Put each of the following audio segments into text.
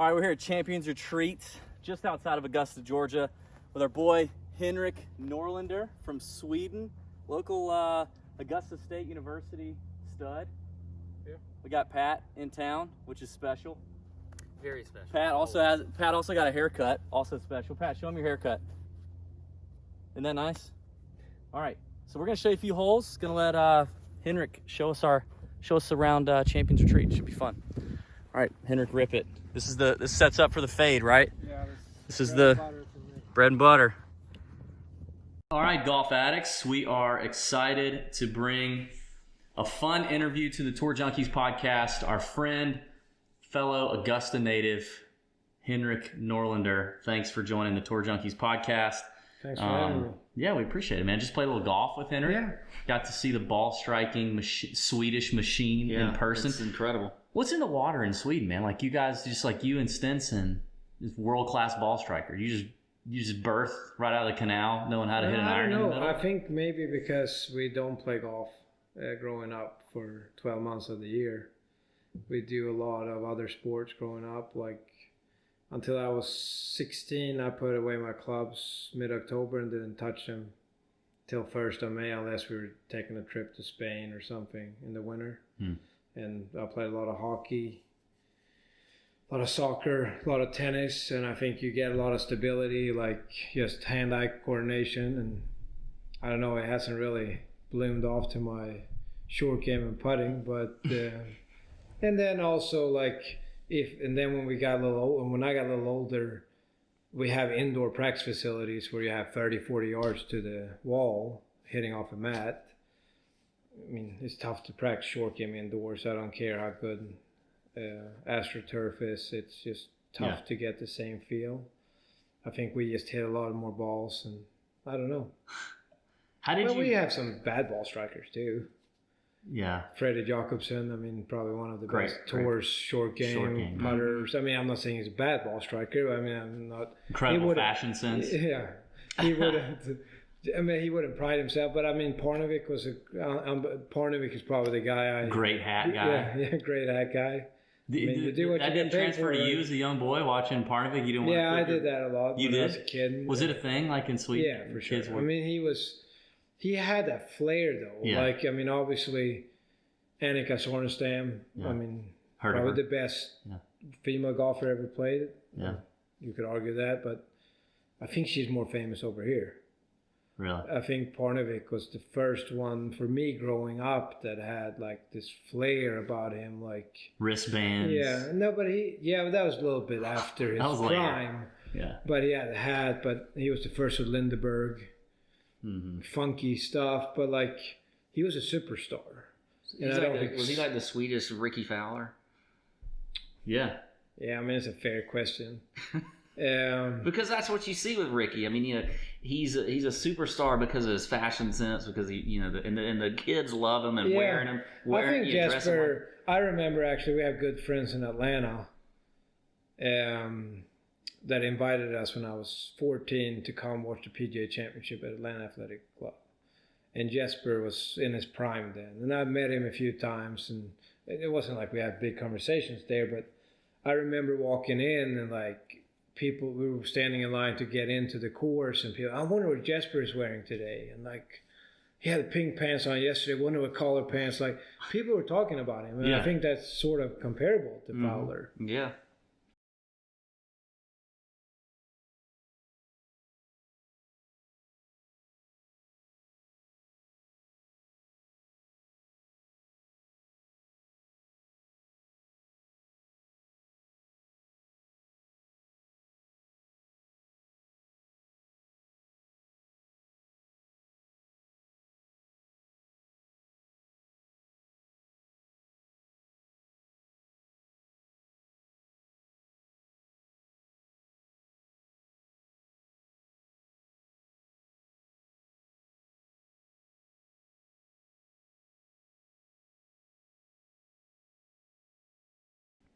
All right, we're here at Champions Retreat, just outside of Augusta, Georgia, with our boy Henrik Norlander from Sweden, local Augusta State University stud. Yeah. We got Pat in town, which is special. Very special. Pat also got a haircut, also special. Pat, show him your haircut. Isn't that nice? All right, so we're gonna show you a few holes. Gonna let Henrik show us around Champions Retreat. Should be fun. All right, Henrik, rip it. This sets up for the fade, right? Yeah. This is the bread and butter. All right, golf addicts, we are excited to bring a fun interview to the Tour Junkies podcast. Our friend, fellow Augusta native, Henrik Norlander. Thanks for joining the Tour Junkies podcast. Thanks for having me. Yeah, we appreciate it, man. Just played a little golf with Henrik. Yeah. Got to see the ball striking Swedish machine in person. It's incredible. What's in the water in Sweden, man? Like you guys, just like you and Stenson, just world-class ball striker. You just birth right out of the canal, knowing how to hit an iron in the middle. I think maybe because we don't play golf growing up for 12 months of the year. We do a lot of other sports growing up. Like until I was 16, I put away my clubs mid-October and didn't touch them till 1st of May unless we were taking a trip to Spain or something in the winter. And I played a lot of hockey, a lot of soccer, a lot of tennis, and I think you get a lot of stability, like just hand-eye coordination. And I don't know, it hasn't really bloomed off to my short game and putting, but and then also like when we got a little old, when I got a little older, we have indoor practice facilities where you have 30-40 yards to the wall hitting off a mat. I mean, it's tough to practice short game indoors. I don't care how good AstroTurf is. It's just tough to get the same feel. I think we just hit a lot more balls, and I don't know. We have some bad ball strikers too. Yeah. Freddie Jacobsen, I mean, probably one of the best tours short game putters. I mean, I'm not saying he's a bad ball striker. I mean, I'm not. Incredible fashion sense. Yeah. He wouldn't. I mean, he wouldn't pride himself, but I mean, Parnevik is probably the guy. Great hat guy. Yeah, great hat guy. You do what that you didn't transfer to you as a young boy watching Parnevik. You didn't. I did that a lot. You when did? I was a kid. Was it a thing like in Sweden? Yeah, for sure. I mean, he had that flair though. Yeah. Like, I mean, obviously, Annika Sorenstam. Yeah. I mean, Heard of probably her. the best female golfer ever played. Yeah. You could argue that, but I think she's more famous over here. Really? I think Parnevik was the first one for me growing up that had like this flair about him, like wristbands. Yeah, no, but that was a little bit after his prime. Yeah. But he had a hat, but he was the first with Lindeberg. Funky stuff, but like he was a superstar. Was he like the Swedish Ricky Fowler? Yeah. Yeah, I mean, it's a fair question. Because that's what you see with Ricky. I mean, he's a superstar because of his fashion sense. Because and the kids love him and wearing him. I think Jesper. I remember actually we have good friends in Atlanta. That invited us when I was 14 to come watch the PGA Championship at Atlanta Athletic Club, and Jesper was in his prime then. And I met him a few times, and it wasn't like we had big conversations there, but I remember walking in and like. We were standing in line to get into the course, and people, I wonder what Jesper is wearing today. And like, he had pink pants on yesterday. I wonder what color pants. Like, people were talking about him, and I think that's sort of comparable to Fowler. Yeah.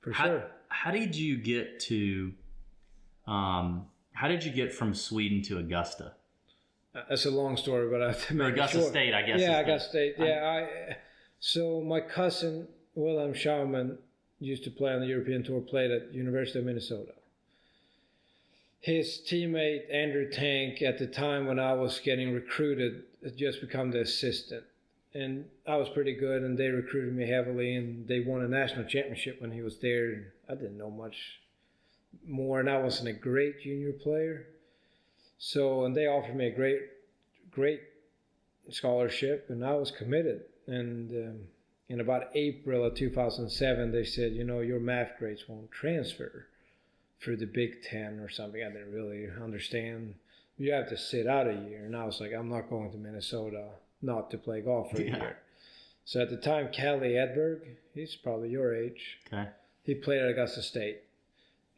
For sure. How did you get from Sweden to Augusta? That's a long story, but I have to make Augusta it short. State, I guess. Yeah, Augusta State. Yeah, so my cousin Wilhelm Schaumann used to play on the European Tour, played at University of Minnesota. His teammate, Andrew Tank, at the time when I was getting recruited, had just become the assistant. And I was pretty good, and they recruited me heavily, and they won a national championship when he was there. And I didn't know much more, and I wasn't a great junior player. So, and they offered me a great scholarship, and I was committed. And in about April of 2007, they said, your math grades won't transfer through the Big Ten or something. I didn't really understand. You have to sit out a year. And I was like, I'm not going to Minnesota not to play golf for a year. So at the time, Callie Edberg, he's probably your age. Okay. He played at Augusta State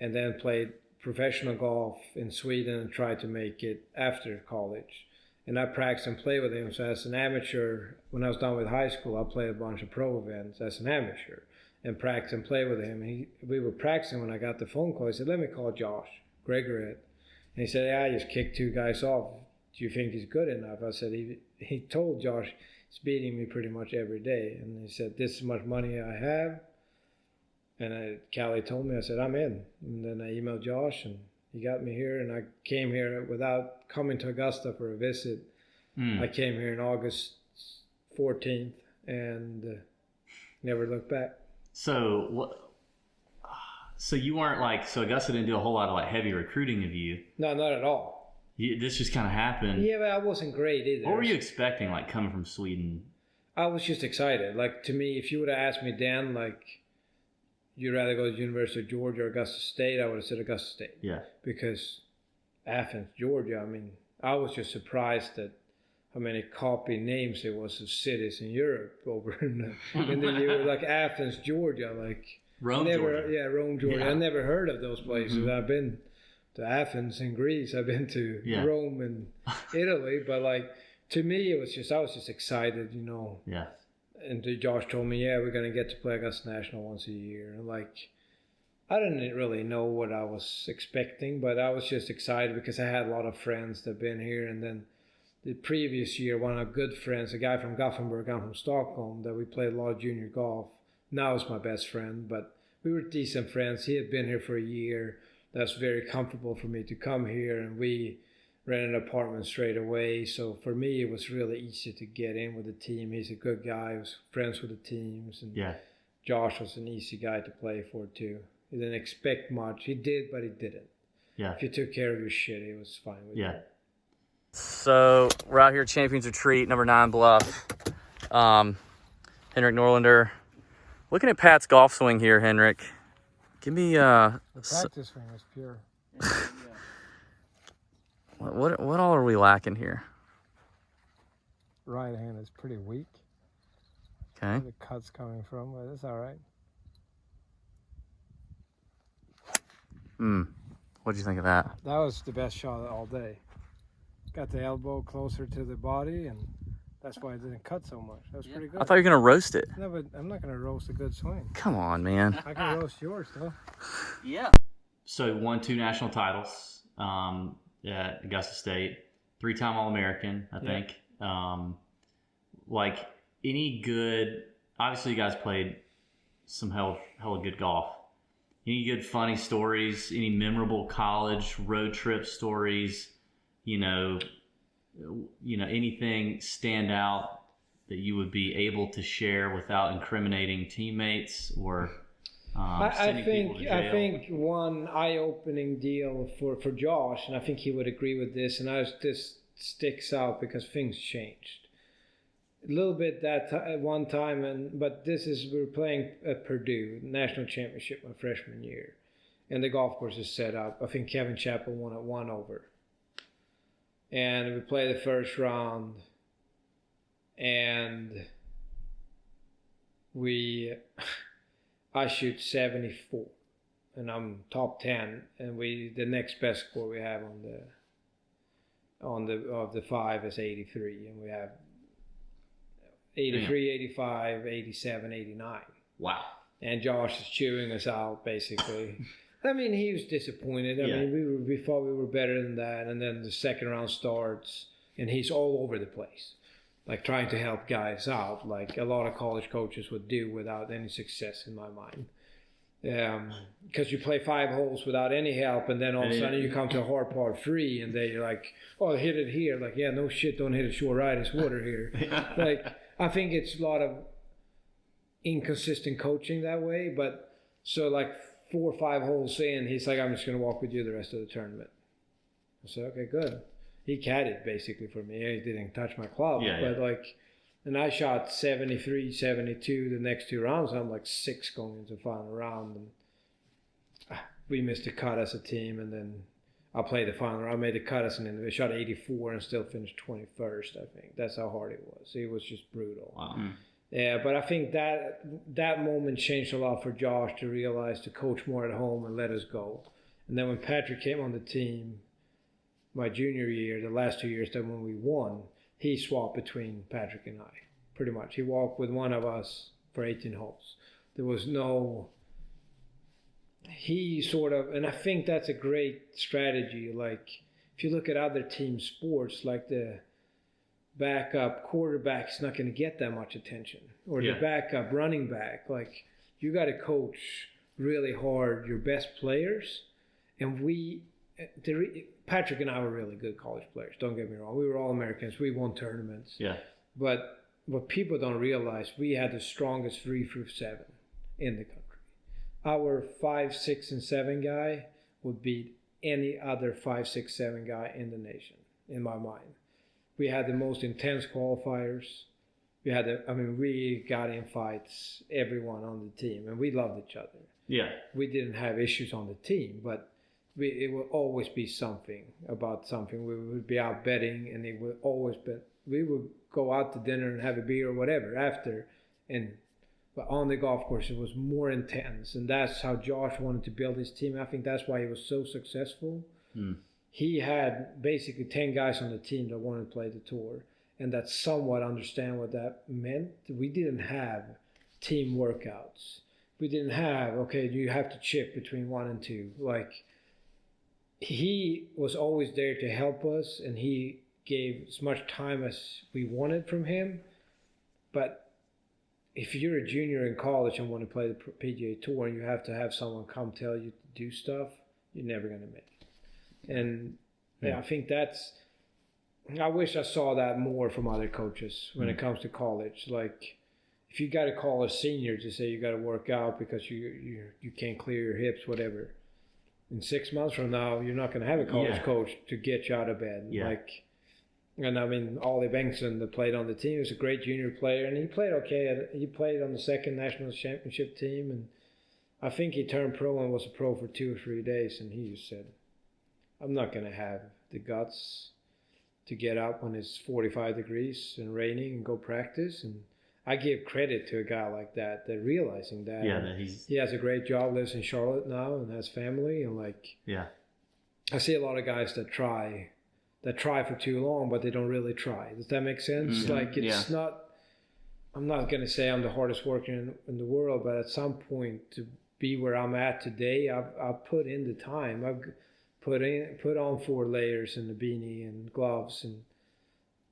and then played professional golf in Sweden and tried to make it after college. And I practiced and played with him. So as an amateur, when I was done with high school, I played a bunch of pro events as an amateur and practiced and played with him. We were practicing when I got the phone call. He said, let me call Josh Gregory. And he said, yeah, I just kicked 2 guys off. Do you think he's good enough? I said, he told Josh he's beating me pretty much every day. And he said, this is much money I have. And Callie told me, I said, I'm in. And then I emailed Josh, and he got me here. And I came here without coming to Augusta for a visit. I came here on August 14th and never looked back. So what? So you weren't so Augusta didn't do a whole lot of heavy recruiting of you. No, not at all. This just kind of happened. Yeah, but I wasn't great either. What were you expecting, coming from Sweden? I was just excited. To me, if you would have asked me then, you'd rather go to the University of Georgia or Augusta State, I would have said Augusta State. Yeah. Like Athens, Georgia, I was just surprised at how many copy names there was of cities in Europe over in the year, like Athens, Georgia, Rome, Georgia. Yeah, Rome, Georgia. Yeah. I never heard of those places. Mm-hmm. I've been to Athens in Greece. I've been to Rome and Italy. But to me, I was just excited, Yeah. And Josh told me, we're going to get to play Augusta National once a year. And I didn't really know what I was expecting, but I was just excited because I had a lot of friends that had been here. And then the previous year, one of my good friends, a guy from Gothenburg, I'm from Stockholm, that we played a lot of junior golf. Now he's my best friend, but we were decent friends. He had been here for a year. That's very comfortable for me to come here, and we rented an apartment straight away. So for me, it was really easy to get in with the team. He's a good guy. He was friends with the teams. And Josh was an easy guy to play for, too. He didn't expect much. He did, but he didn't. Yeah. If you took care of your shit, he was fine with you. So we're out here at Champions Retreat, number 9 Bluff. Henrik Norlander. Looking at Pat's golf swing here, Henrik. Give me the practice swing was pure. What all are we lacking here? Right hand is pretty weak. Okay. Where the cut's coming from, but it's all right. What do you think of that? That was the best shot all day. Got the elbow closer to the body, and that's why it didn't cut so much. That was pretty good. I thought you were going to roast it. No, but I'm not going to roast a good swing. Come on, man. I can roast yours, though. Yeah. So won 2 national titles at Augusta State. 3-time All-American, I think. Any good... Obviously, you guys played some hella good golf. Any good funny stories? Any memorable college road trip stories? Anything stand out that you would be able to share without incriminating teammates or sending people to jail? I think one eye-opening deal for Josh, and I think he would agree with this, and this sticks out because things changed a little bit at one time, but we were playing at Purdue national championship my freshman year, and the golf course is set up. I think Kevin Chappell won at 1 over. And we play the first round, and I shoot 74, and I'm top 10, and the next best score we have of the 5 is 83, and we have 83, 85, 87, 89. Wow. And Josh is chewing us out, basically. He was disappointed. We thought we were better than that. And then the second round starts, and he's all over the place, trying to help guys out, like a lot of college coaches would do without any success in my mind. Because you play 5 holes without any help, and then all of a sudden you come to a hard par 3, and they're like, "Oh, hit it here." Like, yeah, no shit, don't hit it short right. It's water here. Like, I think it's a lot of inconsistent coaching that way. But so like 4 or 5 holes in, he's like, "I'm just gonna walk with you the rest of the tournament." I said, "Okay, good." He caddied basically for me. He didn't touch my club, but like. And I shot 73, 72 the next 2 rounds. I'm like 6 going into the final round. And we missed the cut as a team. And then I played the final round. I made the cut as an individual. Shot 84 and still finished 21st, I think. That's how hard it was. It was just brutal. Wow. Yeah, but I think that moment changed a lot for Josh to realize to coach more at home and let us go. And then when Patrick came on the team, my junior year, the last 2 years, then when we won, he swapped between Patrick and I, pretty much. He walked with one of us for 18 holes. There was no... He sort of... And I think that's a great strategy. Like, if you look at other team sports, like the backup quarterback's not going to get that much attention. Or the backup running back. Like, you got to coach really hard your best players. And Patrick and I were really good college players. Don't get me wrong. We were all Americans. We won tournaments. Yeah. But what people don't realize, we had the strongest 3 through 7 in the country. Our 5, 6, and 7 guy would beat any other 5, 6, 7 guy in the nation, in my mind. We had the most intense qualifiers. We got in fights, everyone on the team, and we loved each other. Yeah. We didn't have issues on the team, but it will always be something about something. We would be out betting, and it would always be. We would go out to dinner and have a beer or whatever after, but on the golf course it was more intense, and that's how Josh wanted to build his team. I think that's why he was so successful. He had basically 10 guys on the team that wanted to play the tour, and that somewhat understand what that meant. We didn't have team workouts. We didn't have, okay, you have to chip between 1 and 2, like. He was always there to help us, and he gave as much time as we wanted from him. But if you're a junior in college and want to play the PGA Tour and you have to have someone come tell you to do stuff, you're never going to make it. And I think I wish I saw that more from other coaches when it comes to college. Like, if you got to call a senior to say you got to work out because you can't clear your hips, whatever. In 6 months from now, you're not going to have a college coach to get you out of bed. Yeah. And I mean, Ollie Bengtsson that played on the team was a great junior player, and he played okay. He played on the 2nd national championship team, and I think he turned pro and was a pro for 2 or 3 days, and he just said, "I'm not going to have the guts to get up when it's 45 degrees and raining and go practice." And I give credit to a guy like that realizing that. Yeah, that he has a great job, lives in Charlotte now, and has family. And I see a lot of guys that try for too long, but they don't really try. Does that make sense? Mm-hmm. Like, it's not. I'm not going to say I'm the hardest worker in the world, but at some point to be where I'm at today, I've put in the time. I've put on 4 layers and the beanie and gloves, and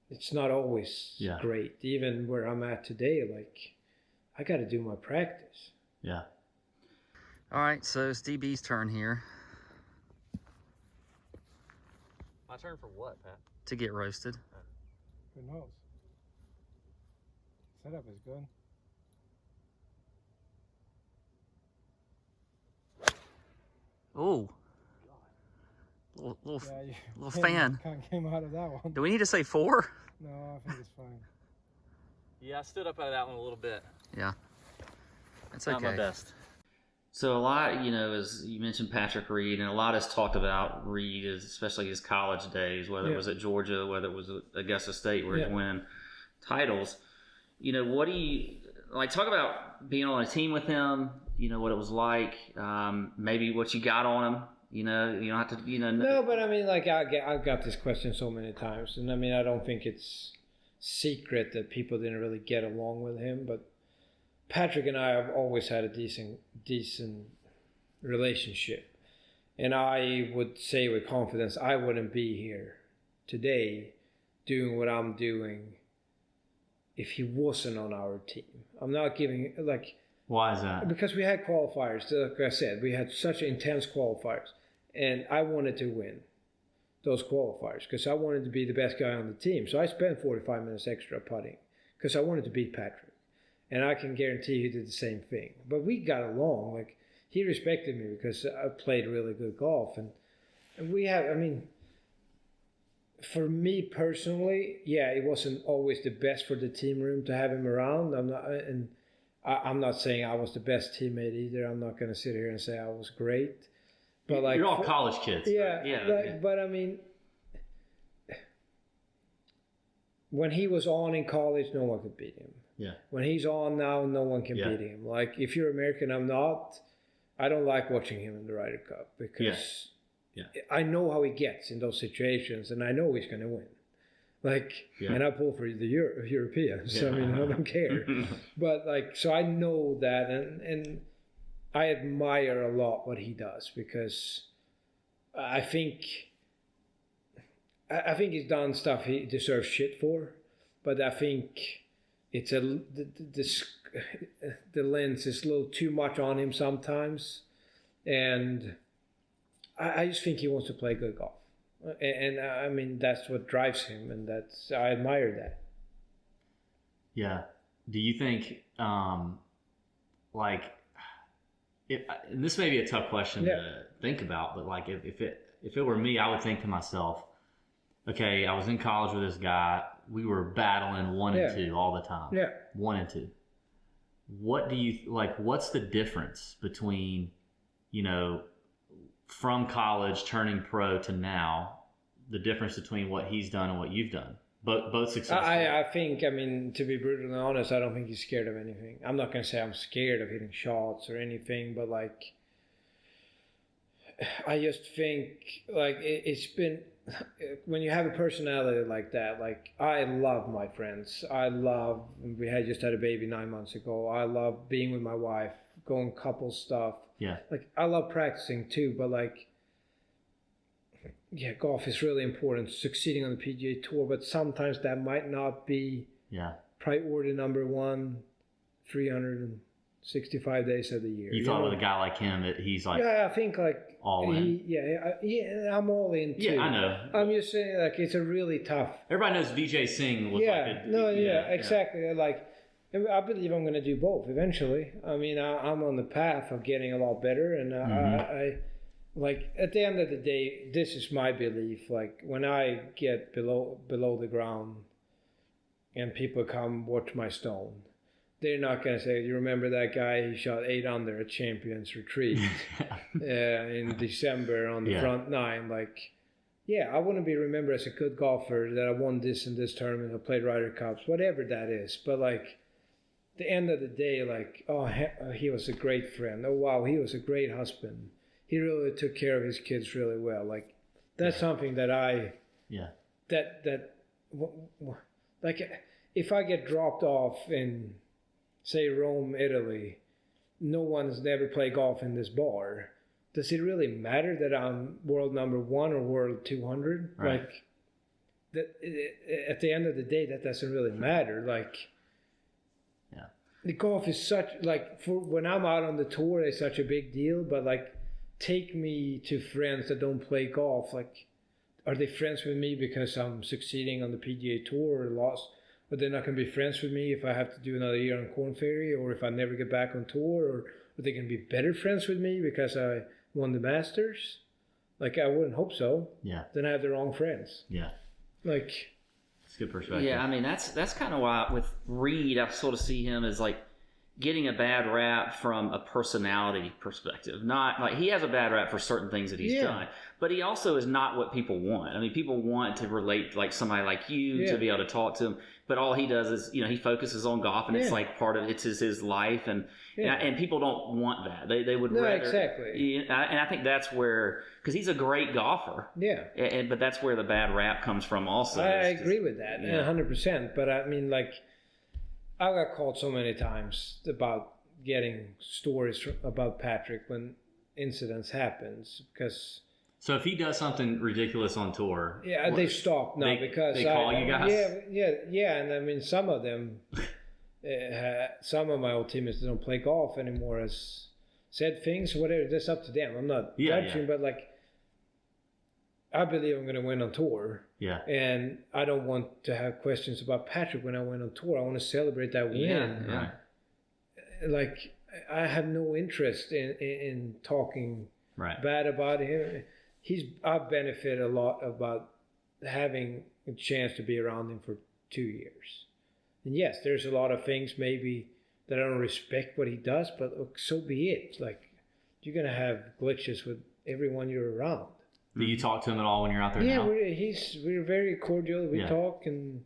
it's not always great. Even where I'm at today, like, I got to do my practice. Yeah. All right, so it's DB's turn here. My turn for what, Pat? To get roasted. Who knows? Setup is good. Ooh. Little fan. Kind of came out of that one. Do we need to say 4? No, I think it's fine. Yeah, I stood up out of that one a little bit. Yeah. That's okay. Not my best. So a lot, as you mentioned Patrick Reed, and a lot is talked about Reed, especially his college days, whether it was at Georgia, whether it was at Augusta State, where he's winning titles. What do you talk about being on a team with him? What it was like, maybe what you got on him. You don't have to. No, but I mean, I've got this question so many times, and I mean, I don't think it's secret that people didn't really get along with him, but Patrick and I have always had a decent relationship, and I would say with confidence I wouldn't be here today doing what I'm doing if he wasn't on our team. I'm not giving Why is that? Because we had qualifiers. Like I said, we had such intense qualifiers. And I wanted to win those qualifiers because I wanted to be the best guy on the team. So I spent 45 minutes extra putting because I wanted to beat Patrick. And I can guarantee he did the same thing. But we got along. Like, he respected me because I played really good golf. And we have, I mean, for me personally, yeah, it wasn't always the best for the team room to have him around. I'm not saying I was the best teammate either. I'm not going to sit here and say I was great. But like, you're all college kids. Yeah, right? Yeah, like, yeah. But I mean, when he was on in college, no one could beat him. Yeah. When he's on now, no one can beat him. Like, if you're American, I'm not. I don't like watching him in the Ryder Cup because I know how he gets in those situations, and I know he's going to win. Like, and I pull for the Europeans. So, I mean, I don't care. But like, so I know that, and I admire a lot what he does because I think he's done stuff he deserves shit for, but I think it's the lens is a little too much on him sometimes, and I just think he wants to play good golf, and I mean that's what drives him, and I admire that. Yeah. Do you think and this may be a tough question to think about, but like if it were me, I would think to myself, okay, I was in college with this guy. We were battling 1 and 2 all the time. Yeah. 1 and 2. What do you like? What's the difference between, from college turning pro to now? The difference between what he's done and what you've done. Both successful. I think, I mean, to be brutally honest, I don't think he's scared of anything. I'm not going to say I'm scared of hitting shots or anything, but like, I just think like it's been, when you have a personality like that, like I love my friends. We just had a baby 9 months ago. I love being with my wife, going couple stuff. Yeah. Like I love practicing too, but like, yeah, golf is really important, succeeding on the PGA Tour, but sometimes that might not be priority number one 365 days of the year. You thought with a guy like him that he's like... Yeah, I think like... all in? I'm all in too. Yeah, I know. I'm just saying like it's a really tough... Everybody knows Vijay Singh was exactly. Like, I believe I'm going to do both eventually. I mean, I'm on the path of getting a lot better, and I like at the end of the day, this is my belief. Like when I get below the ground, and people come watch my stone, they're not going to say, "You remember that guy? He shot 8 under at Champions Retreat in December on the front nine." Like, yeah, I want to be remembered as a good golfer, that I won this and this tournament, I played Ryder Cups, whatever that is. But like, the end of the day, like, oh, he was a great friend. Oh wow, he was a great husband. He really took care of his kids really well. Like, that's something that like, if I get dropped off in, say, Rome, Italy, no one's ever played golf in this bar. Does it really matter that I'm world number 1 or world 200? Right. Like, at the end of the day, that doesn't really matter. Like, the golf is such, like, for when I'm out on the tour, it's such a big deal. But like, take me to friends that don't play golf. Like, are they friends with me because I'm succeeding on the PGA Tour or lost? But they're not going to be friends with me if I have to do another year on Korn Ferry, or if I never get back on tour, or are they going to be better friends with me because I won the Masters? Like, I wouldn't hope so. Yeah. Then I have the wrong friends. Yeah. Like, It's a good perspective. Yeah, I mean, that's kind of why with Reed, I sort of see him as like getting a bad rap from a personality perspective. Not like he has a bad rap for certain things that he's done, but he also is not what people want. I mean, people want to relate like somebody like you to be able to talk to him, but all he does is, he focuses on golf, and it's like part of it's his life, and people don't want that. They would rather exactly. And I think that's where, because he's a great golfer. Yeah. But that's where the bad rap comes from also. I agree with that 100%. But I mean, like, I got called so many times about getting stories about Patrick when incidents happens, because... So if he does something ridiculous on tour... Yeah, they've stopped now because... They call you guys? Yeah, and I mean, some of them... some of my old teammates that don't play golf anymore has said things, whatever. That's up to them. I'm not judging, but like, I believe I'm going to win on tour. Yeah. And I don't want to have questions about Patrick when I win on tour. I want to celebrate that win. Yeah. Like, I have no interest in talking bad about him. I've benefited a lot about having a chance to be around him for 2 years. And yes, there's a lot of things maybe that I don't respect what he does, but look, so be it. Like, you're going to have glitches with everyone you're around. Do you talk to him at all when you're out there now? We're very cordial. We talk, and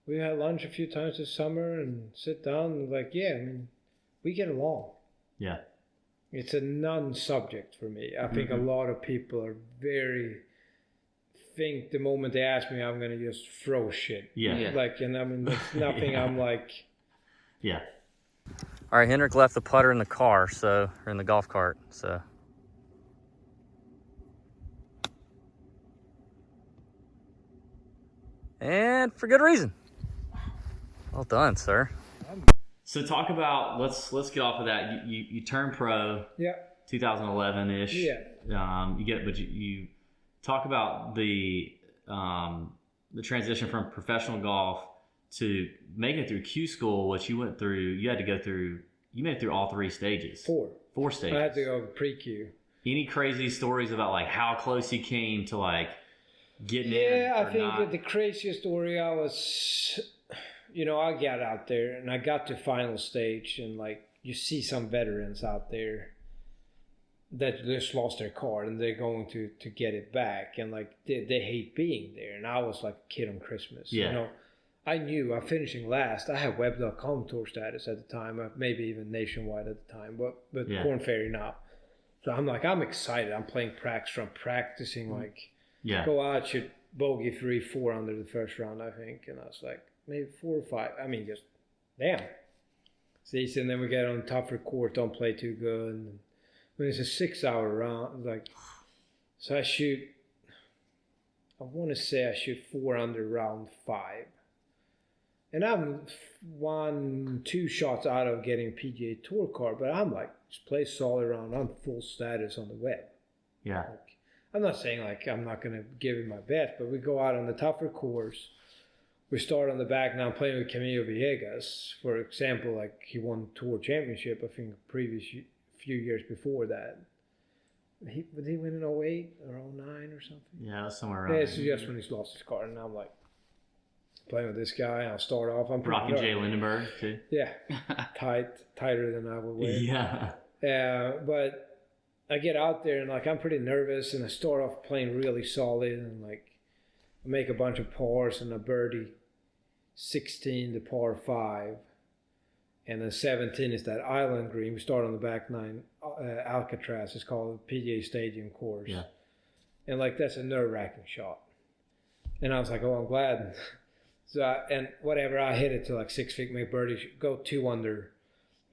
we had lunch a few times this summer and sit down and like, we get along. Yeah. It's a non-subject for me. I think a lot of people are think the moment they ask me, I'm going to just throw shit. Yeah. Like, and I mean, there's nothing I'm like. Yeah. All right, Henrik left the putter in the car, or in the golf cart, so. And for good reason. Well done, sir. So talk about, let's get off of that. You turned pro. Yeah. 2011-ish. Yeah. You talk about the transition from professional golf to making it through Q school, which you went through. You made it through all 3 stages. 4 stages. I had to go pre-Q. Any crazy stories about like how close you came to like getting in? Yeah, I think that the craziest story I was, I got out there and I got to final stage, and like you see some veterans out there that just lost their card and they're going to get it back, and like they hate being there. And I was like a kid on Christmas. Yeah. I knew I'm finishing last. I had web.com tour status at the time, maybe even nationwide at the time, but Korn Ferry now. So I'm like, I'm excited. I'm playing practice from practicing, like, go out, shoot bogey 3, 4 under the first round, I think. And I was like, maybe 4 or 5. I mean, just, damn. See, and then we get on tougher court, don't play too good. And when it's a 6-hour round, like, so I want to say I shoot 4 under round 5. And I'm 1-2 shots out of getting a PGA Tour card, but I'm like, just play solid round. I'm full status on the web. Yeah. Like, I'm not saying like I'm not going to give him my best, but we go out on the tougher course. We start on the back. Now I'm playing with Camilo Villegas, for example. Like, he won Tour Championship, I think, previous few years before that. Did he win in 08 or 09 or something? Yeah, somewhere around. Yeah, it's just when he's lost his card, and I'm like, playing with this guy, and I'll start off. I'm Rocky J. Lindenberg too. Yeah, tighter than I would win. Yeah. But I get out there and like I'm pretty nervous, and I start off playing really solid, and like I make a bunch of pars and a birdie, 16 to par 5, and then 17 is that island green. We start on the back 9, Alcatraz. It's called the PGA Stadium course. Yeah. And like that's a nerve-wracking shot, and I was like, oh, I'm glad. So I hit it to like 6 feet, make birdie, go 2 under.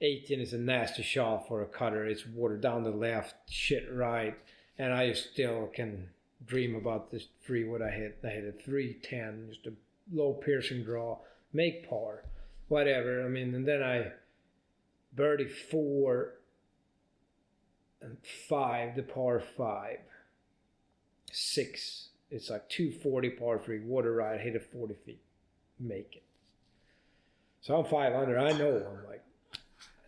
18 is a nasty shot for a cutter. It's water down the left, shit right, and I still can dream about this 3. What I hit a 310, just a low piercing draw, make par, whatever. I mean, and then I birdie 4 and 5, the par 5, 6. It's like 240 par 3, water right, hit it 40 feet. Make it. So I'm 5 under. I know I'm like,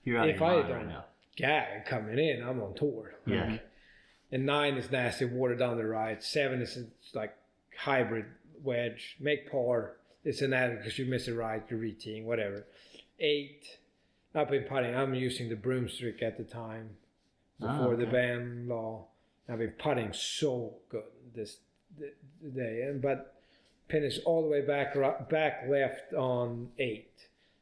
if I don't gag coming in, I'm on tour. Yeah. Like, and 9 is nasty, water down the right. 7 is like hybrid wedge, make par. It's an added because you miss it right, you're re-teeing, whatever. 8, I've been putting. I'm using the broomstick at the time before the ban law. I've been putting so good this day, but pin is all the way back left on 8,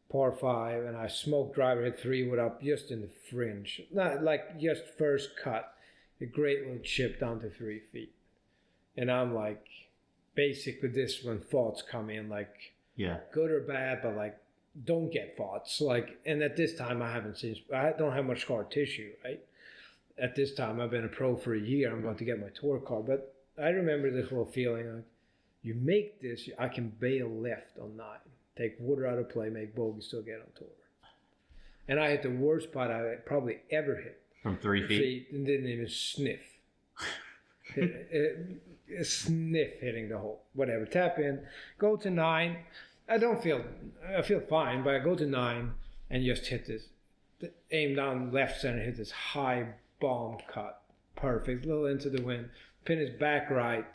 par 5, and I smoke driver, hit 3 wood up just in the fringe, not like just first cut, a great little chip down to 3 feet, and I'm like, basically this when thoughts come in, like, good or bad, but like, don't get thoughts, like, and at this time I don't have much scar tissue, right? At this time I've been a pro for a year. I'm about to get my tour card, but I remember this little feeling like, you make this, I can bail left on 9. take water out of play, make bogey, still get on tour. And I hit the worst putt I probably ever hit. From 3 feet? And didn't even sniff. Sniff hitting the hole. Whatever. Tap in. Go to 9. I feel fine, but I go to 9 and just hit this. Aim down left center, hit this high bomb cut. Perfect. A little into the wind. Pin is back right.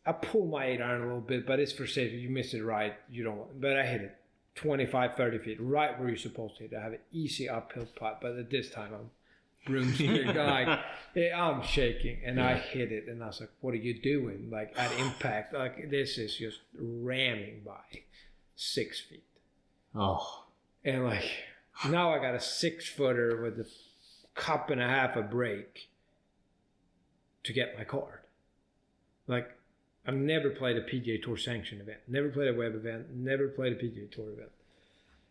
I pull my 8-iron a little bit, but it's for safety. You miss it right, you don't. But I hit it 25, 30 feet, right where you're supposed to hit. I have an easy uphill putt, but at this time I'm broomstick. I'm shaking, and I hit it, and I was like, "What are you doing?" Like at impact, like this is just ramming by 6 feet. Oh, and like now I got a 6-footer with a cup and a half of break to get my card. Like, I've never played a PGA Tour sanctioned event, never played a web event, never played a PGA Tour event.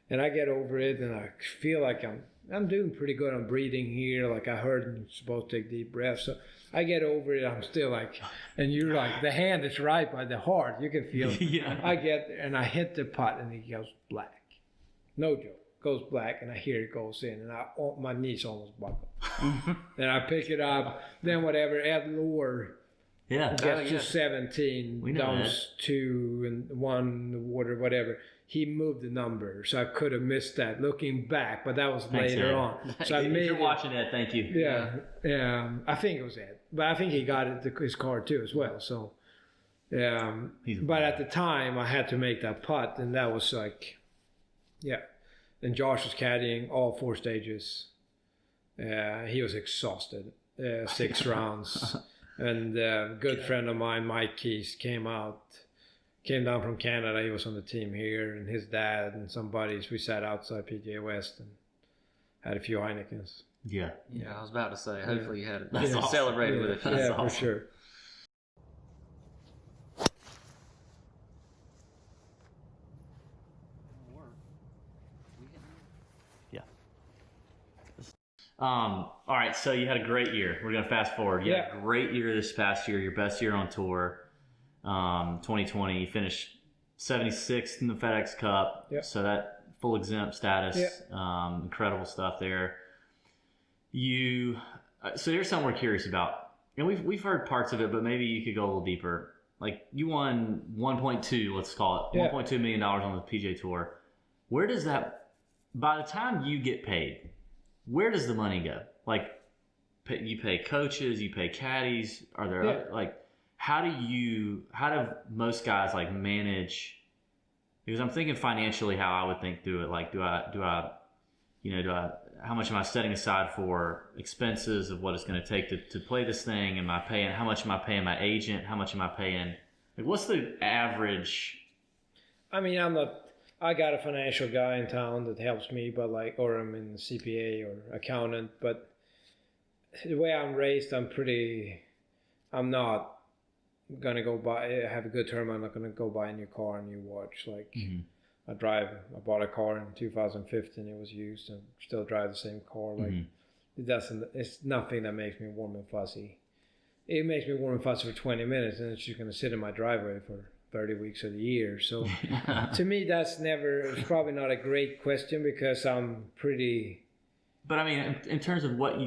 And I get over it, and I feel like I'm doing pretty good. I'm breathing here. Like I heard I'm supposed to take deep breaths. So I get over it. I'm still like, and you're like, the hand is right by the heart. You can feel it. Yeah. I get there, and I hit the putt, and it goes black. No joke. Goes black, and I hear it goes in, and my knees almost buckle. Then I pick it up. Then whatever, Ed Lohr gets to 17, dumps 2 and 1 the water, whatever. He moved the number, so I could have missed that looking back, but that was later on. So I if you're watching Ed, thank you. Yeah. I think it was Ed, but I think he got his card too as well. So, but at the time I had to make that putt, and that was like, Then Josh was caddying all 4 stages. He was exhausted. 6 rounds. And a good friend of mine, Mike Keys, came down from Canada. He was on the team here, and his dad and some buddies. We sat outside PGA West and had a few Heinekens. Yeah, I was about to say, hopefully you had it. That's awesome. Celebrated with it. Yeah, awesome. for sure. All right, so you had a great year. We're going to fast forward. You had a great year this past year, your best year on tour. 2020, you finished 76th in the FedEx Cup. Yep. So that full exempt status, incredible stuff there. So here's something we're curious about. And we've heard parts of it, but maybe you could go a little deeper. Like you won 1.2, let's call it, $1.2 million on the PGA Tour. Where does that, by the time you get paid, where does the money go? Like, you pay coaches, you pay caddies. Are there other, like, how do most guys like manage? Because I'm thinking financially how I would think through it. Like, how much am I setting aside for expenses of what it's going to take to play this thing? How much am I paying my agent? How much am I paying? Like, what's the average? I mean, I got a financial guy in town that helps me, but or I'm in CPA or accountant. But the way I'm raised, I'm not gonna go have a good term. I'm not gonna go buy a new car, a new watch. Like I bought a car in 2015. It was used, and still drive the same car. Like it's nothing that makes me warm and fuzzy. It makes me warm and fuzzy for 20 minutes, and it's just gonna sit in my driveway for 30 weeks of the year. So to me, it's probably not a great question because I'm pretty. But I mean, in terms of what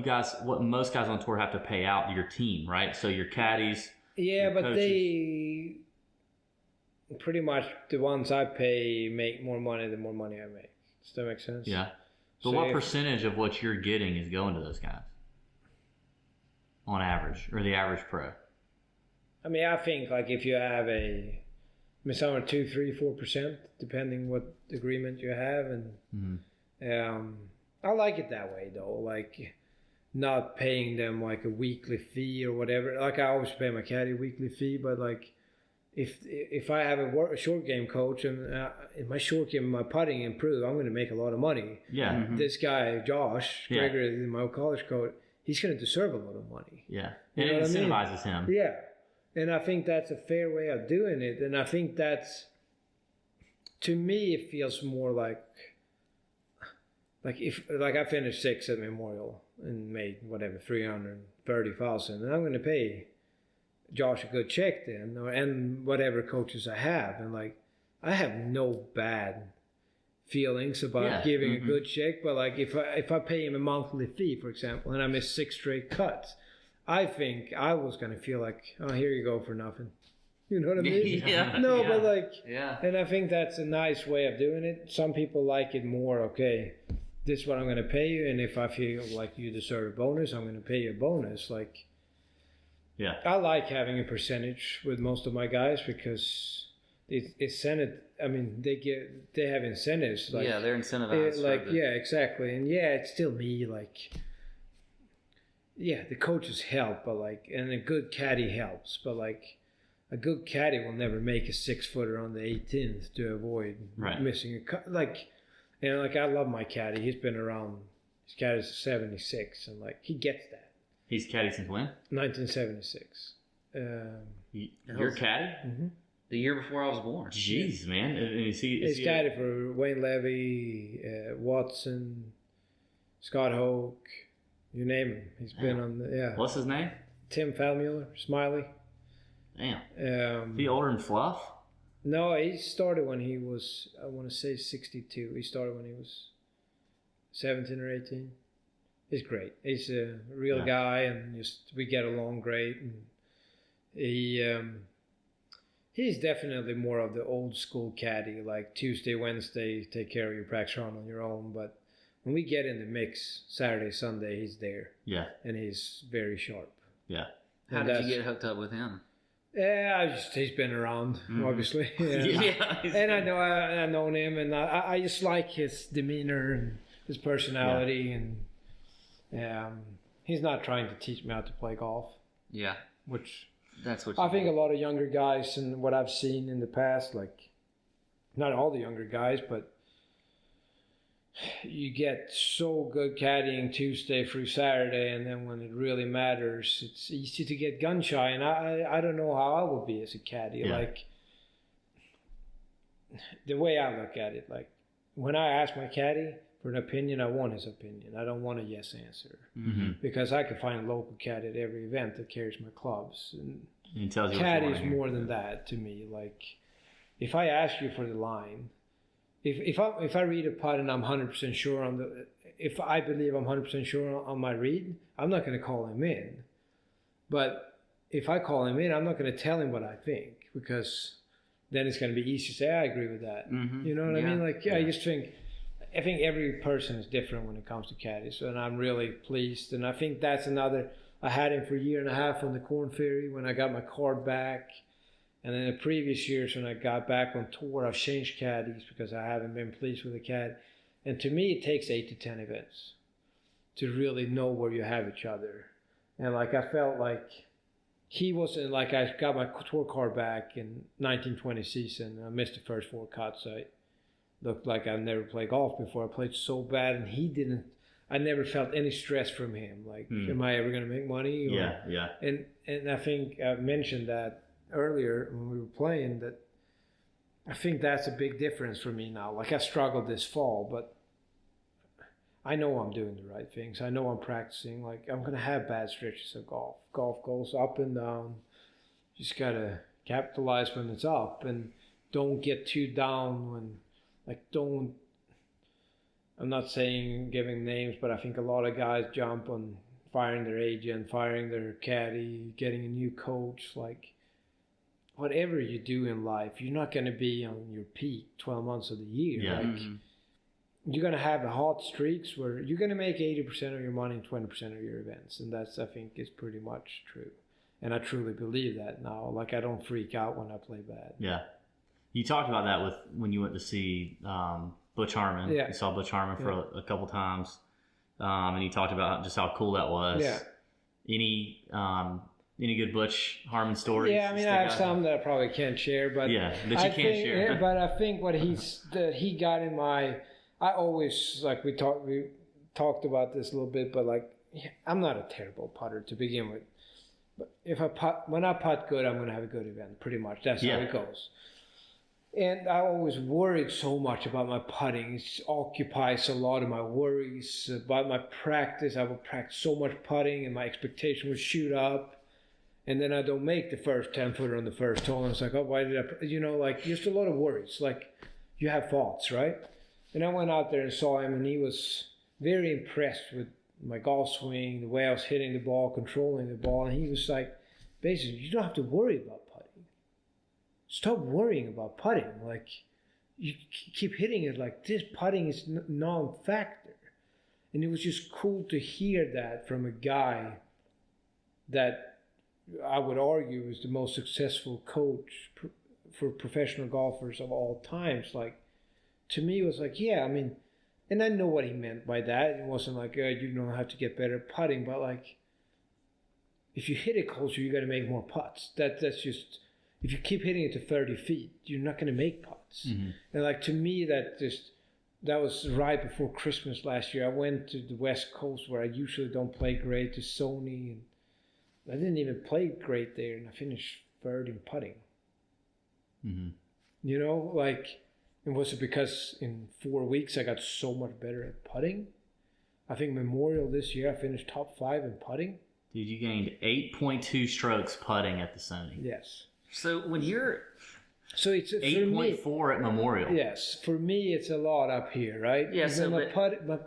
most guys on tour have to pay out your team, right? So your caddies. Yeah, but coaches. They pretty much, the ones I pay make more money the more money I make. Does that make sense? Yeah. But what percentage of what you're getting is going to those guys? On average, or the average pro? I mean, I think like if you have somewhere 2, 3, 4%, depending what agreement you have, and I like it that way though. Like not paying them like a weekly fee or whatever. Like I always pay my caddy a weekly fee, but like if I have a short game coach and in my short game, my putting improves, I'm going to make a lot of money. Yeah. This guy Josh Gregory, my college coach, he's going to deserve a lot of money. Yeah, and it incentivizes him. Yeah. And I think that's a fair way of doing it. And I think that's, to me, it feels more like I finished 6th at Memorial and made whatever, 330,000. And I'm going to pay Josh a good check then, and whatever coaches I have. And like, I have no bad feelings about giving a good check, but like if I pay him a monthly fee, for example, and I miss 6 straight cuts, I think I was gonna feel like, oh, here you go for nothing. You know what I mean? But like, and I think that's a nice way of doing it. Some people like it more. Okay, this is what I'm gonna pay you, and if I feel like you deserve a bonus, I'm gonna pay you a bonus. Like, I like having a percentage with most of my guys because I mean, they have incentives. Like, they're incentivized. Exactly. And it's still me. Like, the coaches help, but like, and a good caddy helps, but like, a good caddy will never make a 6-footer on the 18th to avoid missing a cut. Like, and like, I love my caddy. He's been around. His caddy's 76, and like, he gets that. He's caddy since when? 1976. Your caddy? Mm-hmm. The year before I was born. Jeez, man. He's caddy for Wayne Levy, Watson, Scott Hoke, you name him. He's been on the, What's his name? Tim Falmuller, Smiley. Damn. Is he older than Fluff? No, he started when he was, I want to say 62. He started when he was 17 or 18. He's great. He's a real guy, and we get along great. And he's definitely more of the old school caddy, like Tuesday, Wednesday, take care of your practice run on your own. But when we get in the mix, Saturday, Sunday, he's there. Yeah. And he's very sharp. Yeah. How did you get hooked up with him? Yeah, he's been around, obviously. And I know I known him, and I just like his demeanor and his personality, and he's not trying to teach me how to play golf. Yeah, which that's what I think a lot of younger guys, and what I've seen in the past, like not all the younger guys, but you get so good caddying Tuesday through Saturday, and then when it really matters, it's easy to get gun shy. And I don't know how I would be as a caddy. Like, the way I look at it, like when I ask my caddy for an opinion, I want his opinion. I don't want a yes answer, because I can find a local caddy at every event that carries my clubs. And he tells you caddy is more than that to me. Like, if I ask you for the line. If I read a putt and I'm 100% sure if I believe I'm 100% sure on my read, I'm not going to call him in. But if I call him in, I'm not going to tell him what I think, because then it's going to be easy to say, I agree with that. You know what I mean? Like, I think every person is different when it comes to caddies, and I'm really pleased. And I think that's I had him for a year and a half on the Korn Ferry when I got my card back. And then the previous years when I got back on tour, I've changed caddies because I haven't been pleased with the cad. And to me, it takes 8 to 10 events to really know where you have each other. And like, I felt like he wasn't, like, I got my tour card back in 1920 season. I missed the first 4 cuts. I looked like I never played golf before. I played so bad, and he didn't. I never felt any stress from him. Like, am I ever going to make money? And I think I mentioned that earlier when we were playing, that I think that's a big difference for me now. Like, I struggled this fall, but I know I'm doing the right things. I know I'm practicing. Like, I'm going to have bad stretches of golf. Golf goes up and down. Just got to capitalize when it's up, and don't get too down when, like, I'm not saying giving names, but I think a lot of guys jump on firing their agent, firing their caddy, getting a new coach. Like, whatever you do in life, you're not going to be on your peak 12 months of the year. Like, you're going to have hot streaks where you're going to make 80% of your money in 20% of your events. And that's, I think, is pretty much true. And I truly believe that now. Like, I don't freak out when I play bad. Yeah. You talked about that when you went to see Butch Harmon. You saw Butch Harmon for a couple times. And you talked about just how cool that was. Yeah. Any good Butch Harmon stories? Yeah, I mean, I have some that I probably can't share, but that you can't share. But I think that he got in my. I always, like, we talked about this a little bit, but like, I'm not a terrible putter to begin with. But when I putt good, I'm going to have a good event. Pretty much, that's how it goes. And I always worried so much about my putting. It occupies a lot of my worries about my practice. I would practice so much putting, and my expectation would shoot up. and then I don't make the first 10-footer on the first hole, and it's like, oh, why did I, like just a lot of worries. Like you have thoughts, right? And I went out there and saw him, and he was very impressed with my golf swing, the way I was hitting the ball, controlling the ball, and he was like, basically, you don't have to worry about putting. Stop worrying about putting. Like, you keep hitting it like this. Putting is non-factor. And it was just cool to hear that from a guy that I would argue is the most successful coach for professional golfers of all times. Like, to me, it was like, yeah, I mean, and I know what he meant by that. It wasn't like, you don't have to get better at putting, but like, if you hit it closer, you got to make more putts. That's just, if you keep hitting it to 30 feet, you're not going to make putts. Mm-hmm. And like, to me, that was right before Christmas last year. I went to the West Coast where I usually don't play great, to Sony, and I didn't even play great there, and I finished third in putting. Mm-hmm. Like, and was it because in 4 weeks I got so much better at putting? I think Memorial this year I finished top 5 in putting. Dude, you gained 8.2 strokes putting at the Sony. Yes. So when you're... So it's 8.4 at Memorial. Yes. For me, it's a lot up here, right? Yeah,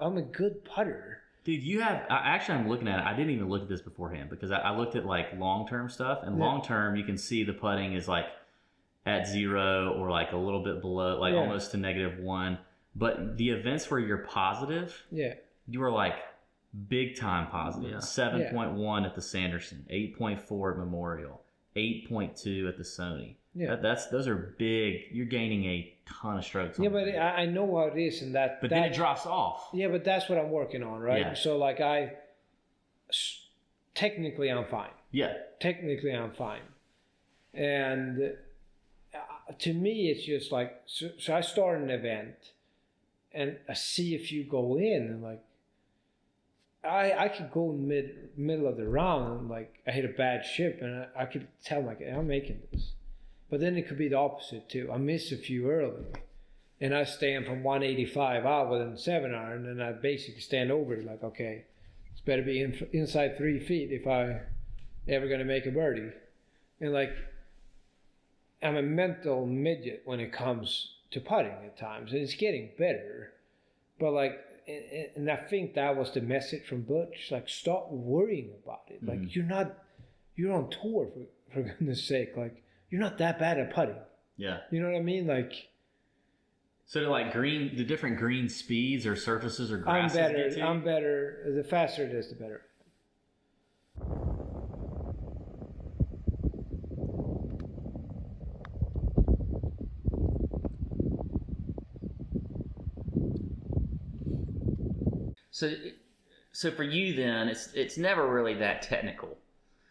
I'm a good putter. Dude, I'm looking at it. I didn't even look at this beforehand because I looked at like long-term stuff. And long-term, you can see the putting is like at 0 or like a little bit below, like almost to -1. But the events where you're positive, you were like big time positive. Yeah. 7.1 at the Sanderson, 8.4 at Memorial, 8.2 at the Sony. Yeah, those are big. You're gaining a ton of strokes. Yeah, but I know what it is, and that. But then it drops off. Yeah, but that's what I'm working on, right? Yeah. So like technically I'm fine. Yeah. Technically I'm fine, and to me it's just like so I start an event, and I see if you go in and like. I could go in middle of the round and like I hit a bad chip and I could tell like I'm making this, but then it could be the opposite too. I miss a few early, and I stand from 185 out with a 7-iron, and I basically stand over it like, okay, it's better be inside 3 feet if I ever gonna make a birdie, and like I'm a mental midget when it comes to putting at times, and it's getting better, but like. And I think that was the message from Butch. Like, stop worrying about it. Like, you're on tour for goodness sake. Like, you're not that bad at putting. Yeah. You know what I mean? Like, so do like the different green speeds or surfaces or grasses? I'm better. The faster it is, the better. So for you then, it's never really that technical.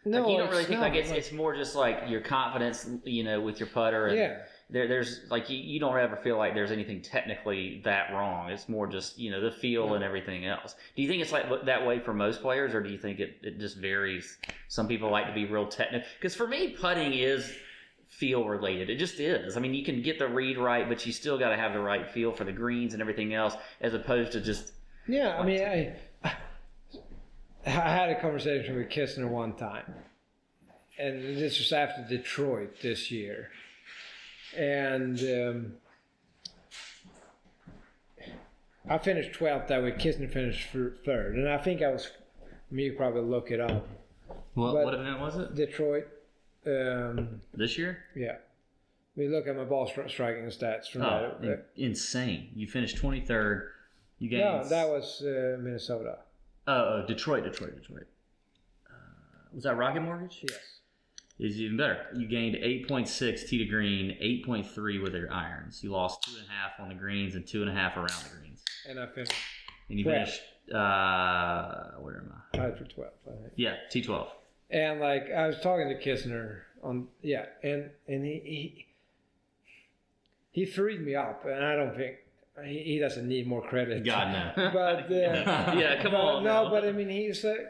No, like you don't really think like it's more just like your confidence, with your putter. And there's like you don't ever feel like there's anything technically that wrong. It's more just the feel and everything else. Do you think it's like that way for most players, or do you think it just varies? Some people like to be real technical. Because for me, putting is feel related. It just is. I mean, you can get the read right, but you still got to have the right feel for the greens and everything else, as opposed to just. Yeah, I mean, I had a conversation with Kistner one time, and this was after Detroit this year, and I finished 12th that week. Kistner finished third, and I think you probably look it up. What event was it? Detroit. This year? Yeah. We look at my ball striking stats from that. Insane. You finished 23rd. You gained... No, that was Minnesota. Oh, Detroit. Was that Rocket Mortgage? Yes. It's even better. You gained 8.6 tee to green, 8.3 with your irons. You lost 2.5 on the greens and 2.5 around the greens. And I finished. And you finished. Where am I? Tied for 12th, I think. Yeah, T12. And like I was talking to Kistner on and he freed me up, and I don't think. He doesn't need more credit. God, no. But yeah, come on. No, but I mean, he's like,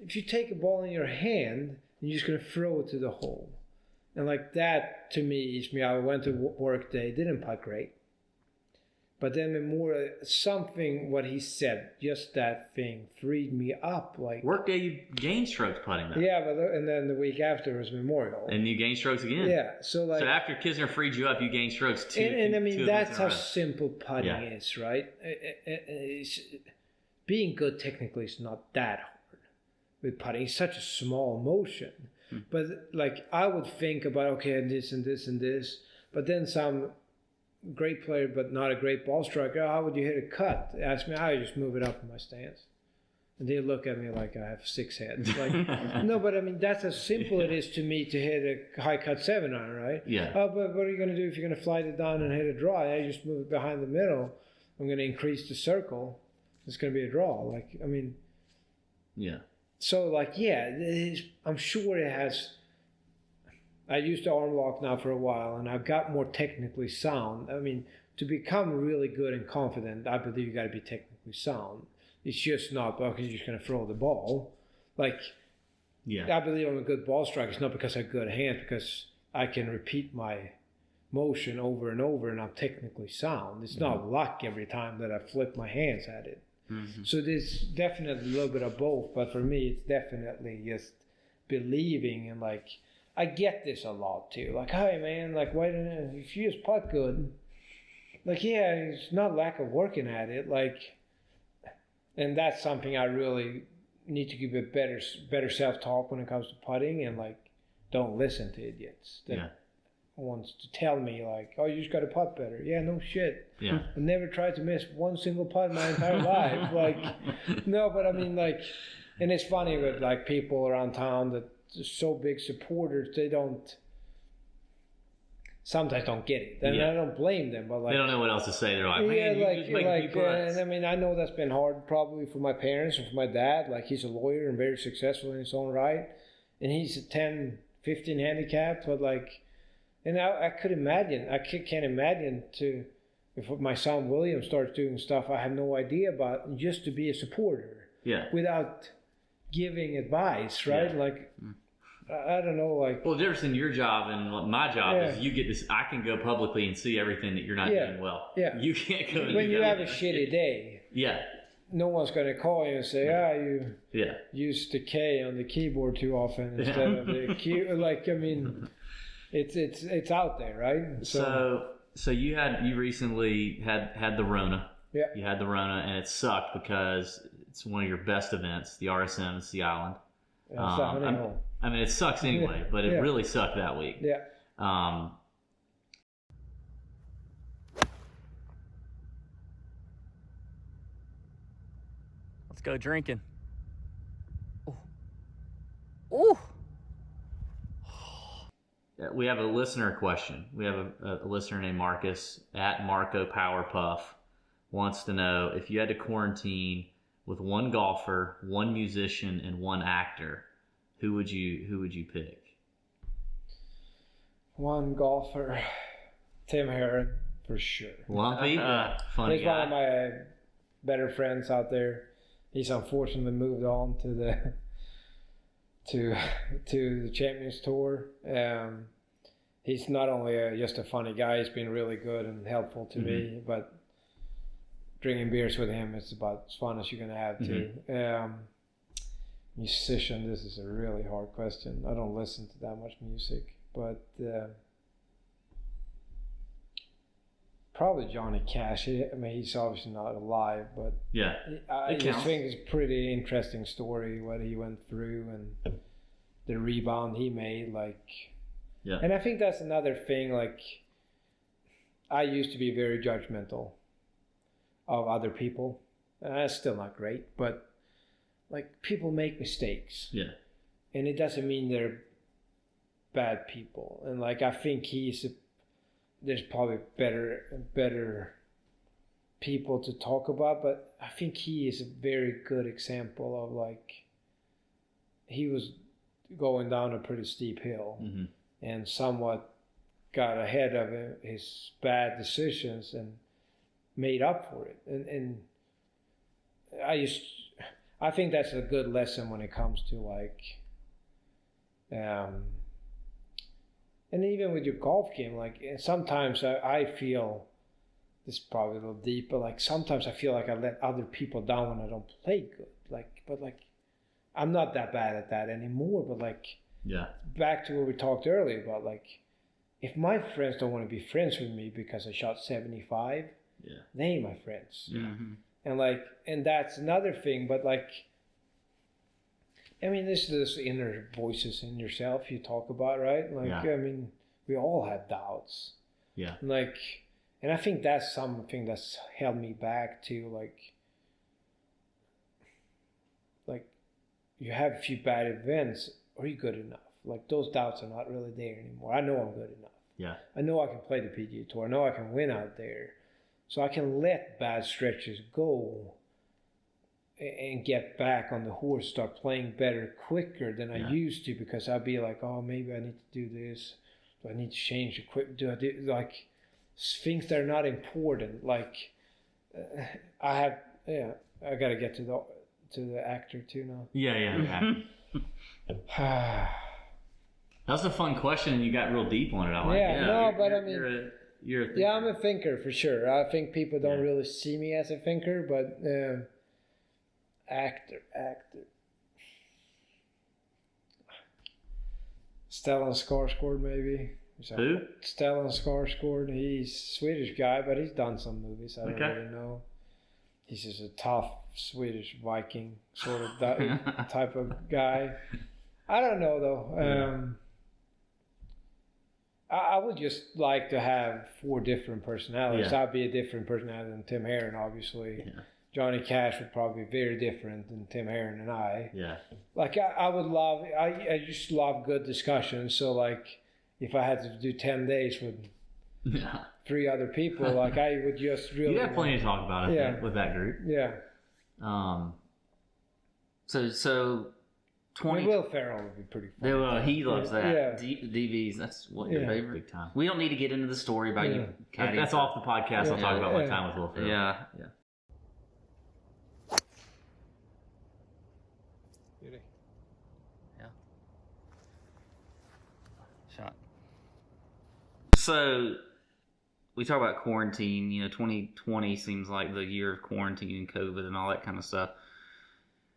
if you take a ball in your hand, you're just gonna throw it to the hole, and like that to me, I went to work day, didn't putt great, But then Memorial, something what he said, just that thing freed me up. Like Workday, you gained strokes putting that. Yeah, and then the week after was Memorial. And you gained strokes again. Yeah, so after Kisner freed you up, you gained strokes two. And I mean, two that's how simple putting Yeah. is, right? Being good technically is not that hard with putting. It's such a small motion. But like I would think about, okay, this and this and this, but then some great player but not a great ball striker, how would you hit a cut? Ask me, I just move it up in my stance. And they look at me like I have 6 heads. Like, no, but I mean, that's how simple it is to me to hit a high cut 7-iron, right? Yeah. Oh, but what are you going to do if you're going to fly it down and hit a draw? I just move it behind the middle. I'm going to increase the circle. It's going to be a draw. Like, I mean. Yeah. So, like, yeah, I'm sure it has. I used the arm lock now for a while, and I've got more technically sound. I mean, to become really good and confident, I believe you got to be technically sound. It's just not, okay, you're just going to throw the ball. Like, yeah. I believe I'm a good ball striker. It's not because I have good hands, because I can repeat my motion over and over, and I'm technically sound. It's not luck every time that I flip my hands at it. Mm-hmm. So there's definitely a little bit of both, but for me, it's definitely just believing and like, I get this a lot too. Like, hey man, like, why don't if you just putt good? Like, yeah, it's not lack of working at it. Like, and that's something I really need to give a better self-talk when it comes to putting, and like, don't listen to idiots that wants to tell me like, oh, you just got to putt better. Yeah, no shit. Yeah. I never tried to miss one single putt in my entire life. Like, no, but I mean, like, and it's funny with like people around town that are so big supporters, they sometimes don't get it. And I don't blame them, but like, they don't know what else to say. They're like, man, you just make people and I mean, I know that's been hard probably for my parents and for my dad. Like, he's a lawyer and very successful in his own right, and he's a 10, 15 handicap, but like, and I could imagine, I can't imagine if my son William starts doing stuff I have no idea about, just to be a supporter. Yeah. Without giving advice, right? Yeah. Like, I don't know, like. Well, the difference in your job and my job is you get this. I can go publicly and see everything that you're not doing well. Yeah. You can't go. When you have a shitty day. Yeah. No one's going to call you and say, you used the K on the keyboard too often instead of the Q. Like, I mean, it's out there, right? So you recently had the Rona. Yeah. You had the Rona, and it sucked because it's one of your best events, the RSM in Sea Island. I mean, it sucks anyway, but it really sucked that week. Yeah. Let's go drinking. Ooh. We have a listener question. We have a listener named Marcus at Marco Powerpuff wants to know, if you had to quarantine with one golfer, one musician, and one actor, who would you pick? One golfer, Tim Herron, for sure. Lumpy, funny He's guy. one of my better friends out there. He's unfortunately moved on to the Champions Tour. He's not only just a funny guy, he's been really good and helpful to me, but drinking beers with him is about as fun as you're going to have too. Musician, this is a really hard question. I don't listen to that much music, but probably Johnny Cash. I mean, he's obviously not alive, but I just think it's a pretty interesting story what he went through and the rebound he made. Like, and I think that's another thing. Like, I used to be very judgmental of other people. That's still not great, but like, people make mistakes. Yeah. And it doesn't mean they're bad people. And like, I think there's probably better people to talk about, but I think he is a very good example of, like, he was going down a pretty steep hill and somewhat got ahead of his bad decisions and made up for it. And I think that's a good lesson when it comes to, like, and even with your golf game, like, sometimes I feel this is probably a little deep, but like sometimes I feel like I let other people down when I don't play good. But I'm not that bad at that anymore. But like, back to what we talked earlier about, like, if my friends don't want to be friends with me because I shot 75, they ain't my friends. Mm-hmm. And like, and that's another thing. But like, I mean, this is those inner voices in yourself you talk about, right? Like, I mean, we all have doubts. Yeah. Like, and I think that's something that's held me back too. Like you have a few bad events. Are you good enough? Like, those doubts are not really there anymore. I know I'm good enough. Yeah. I know I can play the PGA Tour. I know I can win out there. So I can let bad stretches go and get back on the horse, start playing better quicker than I used to, because I'd be like, oh, maybe I need to do this. Do I need to change equipment? Do I do, like, things that are not important? Like, I got to get to the actor too now. Yeah. That was a fun question, and you got real deep on it. I like it. But I mean, you're a thinker. Yeah, I'm a thinker for sure. I think people don't really see me as a thinker, but actor. Stellan Skarsgård, maybe. Who? Stellan Skarsgård. He's a Swedish guy, but he's done some movies. I don't really know. He's just a tough Swedish Viking sort of type of guy. I don't know though. I would just like to have 4 different personalities. I'd be a different personality than Tim Herron, obviously. Yeah. Johnny Cash would probably be very different than Tim Herron and I. Yeah. Like, I would love, I just love good discussions. So, like, if I had to do 10 days with 3 other people, like, I would just really... You have plenty to talk about, I think, with that group. Yeah. So 20... Will Ferrell would be pretty fun. He loves that. Yeah. DVs, that's your favorite. Big time. We don't need to get into the story about you. That's off the podcast. I'll talk about my time with Will Ferrell. Yeah. Shot. So we talk about quarantine. 2020 seems like the year of quarantine and COVID and all that kind of stuff.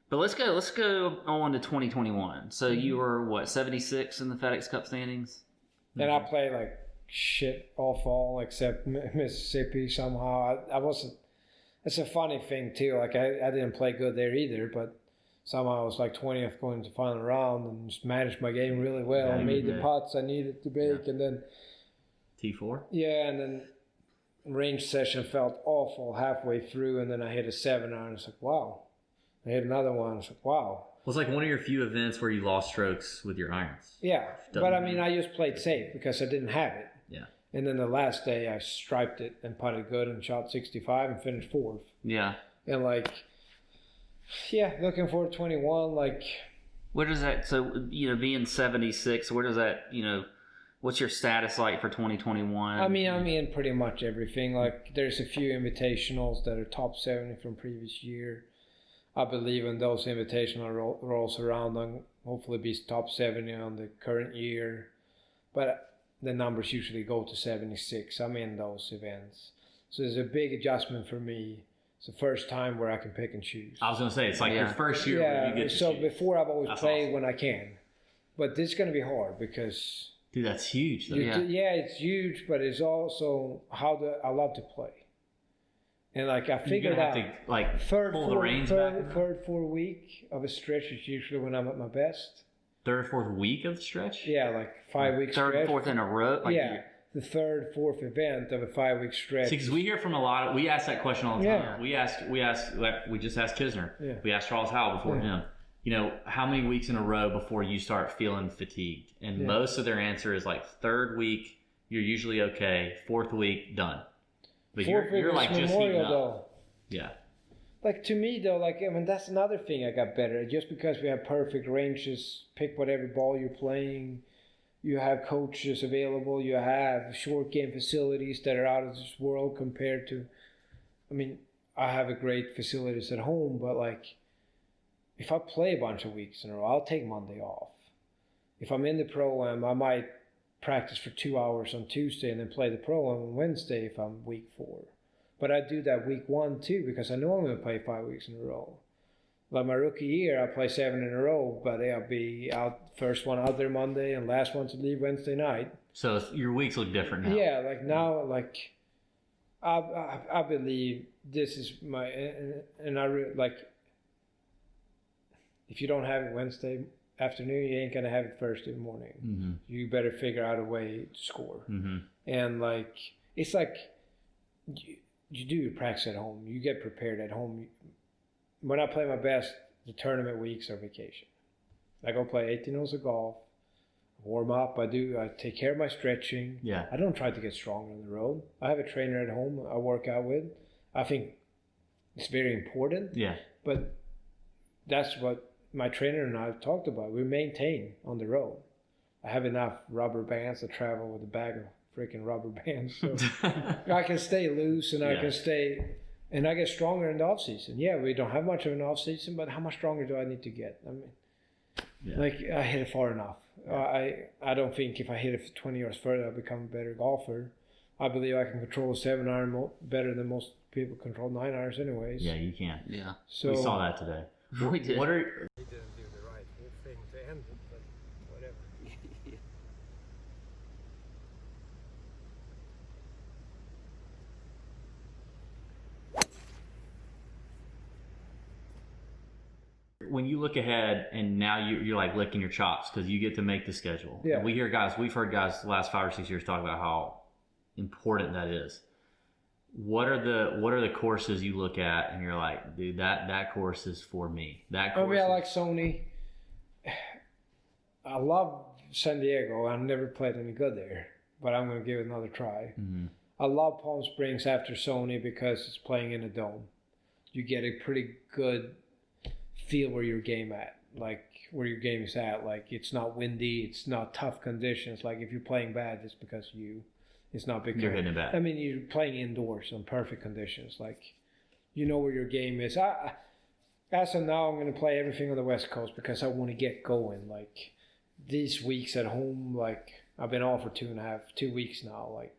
But let's go on to 2021. So you were 76 in the FedEx Cup standings? And I played like shit all fall except Mississippi somehow. I wasn't. It's a funny thing too. Like, I didn't play good there either, but somehow I was like 20th going to final round and just managed my game really well. I made the putts I needed to make, and then T4. Yeah, and then range session felt awful halfway through, and then I hit a 7-iron. It's like, wow. I hit another one. It's like, wow. It was like one of your few events where you lost strokes with your irons. Yeah, but I mean, I just played safe because I didn't have it. Yeah. And then the last day, I striped it and putted good and shot 65 and finished 4th. Yeah. And like, looking forward to 21. Like, where does that? So being 76, where does that? What's your status like for 2021? I mean, I'm in pretty much everything. Like, there's a few invitationals that are top 70 from previous year. I believe in those invitational rolls around and hopefully be top 70 on the current year. But the numbers usually go to 76. I'm in those events. So there's a big adjustment for me. It's the first time where I can pick and choose. I was going to say, it's like your first year where you get to choose. Before I've always played when I can. But this is going to be hard because... Dude, that's huge. Though. It's huge, but it's also I love to play. And like, I figured out third, fourth week of a stretch is usually when I'm at my best. Third, fourth week of the stretch? Yeah, like 5 weeks stretch. Third, fourth in a row? The third, fourth event of a 5 week stretch. See, because we hear from a lot we ask that question all the time. We just asked Chisner. Yeah. We asked Charles Howell before him. How many weeks in a row before you start feeling fatigued? And most of their answer is like third week, you're usually okay. Fourth week, done. But you're like just heating up. Though. Yeah. Like, to me though, that's another thing I got better at. Just because we have perfect ranges, pick whatever ball you're playing, you have coaches available, you have short game facilities that are out of this world compared to, I have a great facilities at home, but like, if I play a bunch of weeks in a row, I'll take Monday off. If I'm in the Pro-Am, I might practice for 2 hours on Tuesday and then play the Pro-Am on Wednesday if I'm week 4. But I do that week 1 too because I know I'm going to play 5 weeks in a row. Like my rookie year, I play 7 in a row, but I'll be out first one out there Monday and last one to leave Wednesday night. So your weeks look different now. Yeah, like now, like I believe this is my and like if you don't have it Wednesday afternoon, you ain't gonna have it Thursday morning. Mm-hmm. You better figure out a way to score. Mm-hmm. And like it's like you do your practice at home. You get prepared at home. When I play my best, the tournament weeks are vacation. I go play 18 holes of golf, warm up. I take care of my stretching. Yeah. I don't try to get stronger on the road. I have a trainer at home I work out with. I think it's very important. Yeah. But that's what my trainer and I have talked about. We maintain on the road. I have enough rubber bands to travel with a bag of freaking rubber bands. So I can stay loose and I can stay... And I get stronger in the off season. Yeah, we don't have much of an off season, but how much stronger do I need to get? I mean, like I hit it far enough. I don't think if I hit it 20 yards further, I'll become a better golfer. I believe I can control a 7-iron better than most people control 9 irons, anyways. Yeah, you can. Yeah, so we saw that today. We did. What are he didn't do the right thing to end it, but whatever. when you look ahead and now you're like licking your chops because you get to make the schedule. Yeah. And we've heard guys the last 5 or 6 years talk about how important that is. What are the courses you look at and you're like, dude, that course is for me. That course. I like Sony. I love San Diego. I've never played any good there, but I'm going to give it another try. Mm-hmm. I love Palm Springs after Sony because it's playing in a dome. You get a pretty good feel where your game is at. Like, it's not windy, it's not tough conditions. Like, if you're playing bad, it's because it's not because You're hitting it bad. I mean, you're playing indoors on perfect conditions. Like, you know where your game is. As of now, I'm going to play everything on the West Coast because I want to get going. Like, these weeks at home, like, I've been off for 2 weeks now. Like,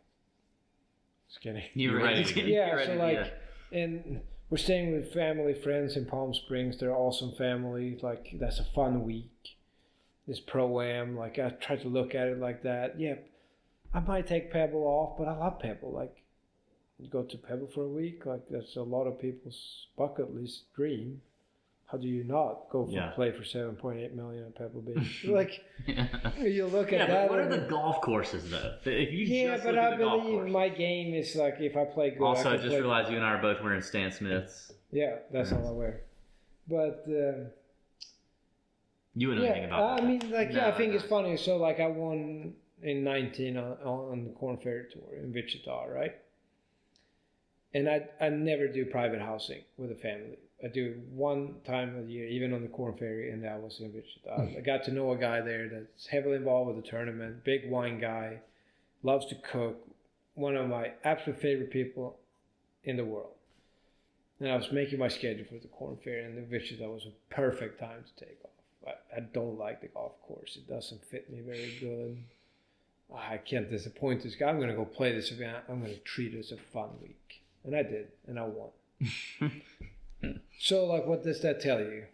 just kidding. You're ready to get Yeah, so like, and we're staying with family, friends in Palm Springs. They're awesome family. Like, that's a fun week. This Pro-Am, like, I try to look at it like that. Yeah, I might take Pebble off, but I love Pebble. Like, you go to Pebble for a week, like, that's a lot of people's bucket list dream. How do you not go play for $7.8 million at Pebble Beach? Like, you look at that. What are the golf courses though? If you but I believe my game is like, if I play good. Also, I just realized you and I are both wearing Stan Smiths. Yeah, that's all I wear. But you wouldn't know anything about that. I mean, like, I think it's funny. So, like, I won in 19 on the Korn Ferry Tour in Wichita, right? And I never do private housing with a family. I do one time a year, even on the Korn Ferry, and that was in Wichita. I got to know a guy there that's heavily involved with the tournament, big wine guy, loves to cook, one of my absolute favorite people in the world. And I was making my schedule for the Korn Ferry, and the Wichita was a perfect time to take off. I don't like the golf course. It doesn't fit me very good. I can't disappoint this guy. I'm going to go play this event. I'm going to treat it as a fun week. And I did, and I won. So, like, what does that tell you?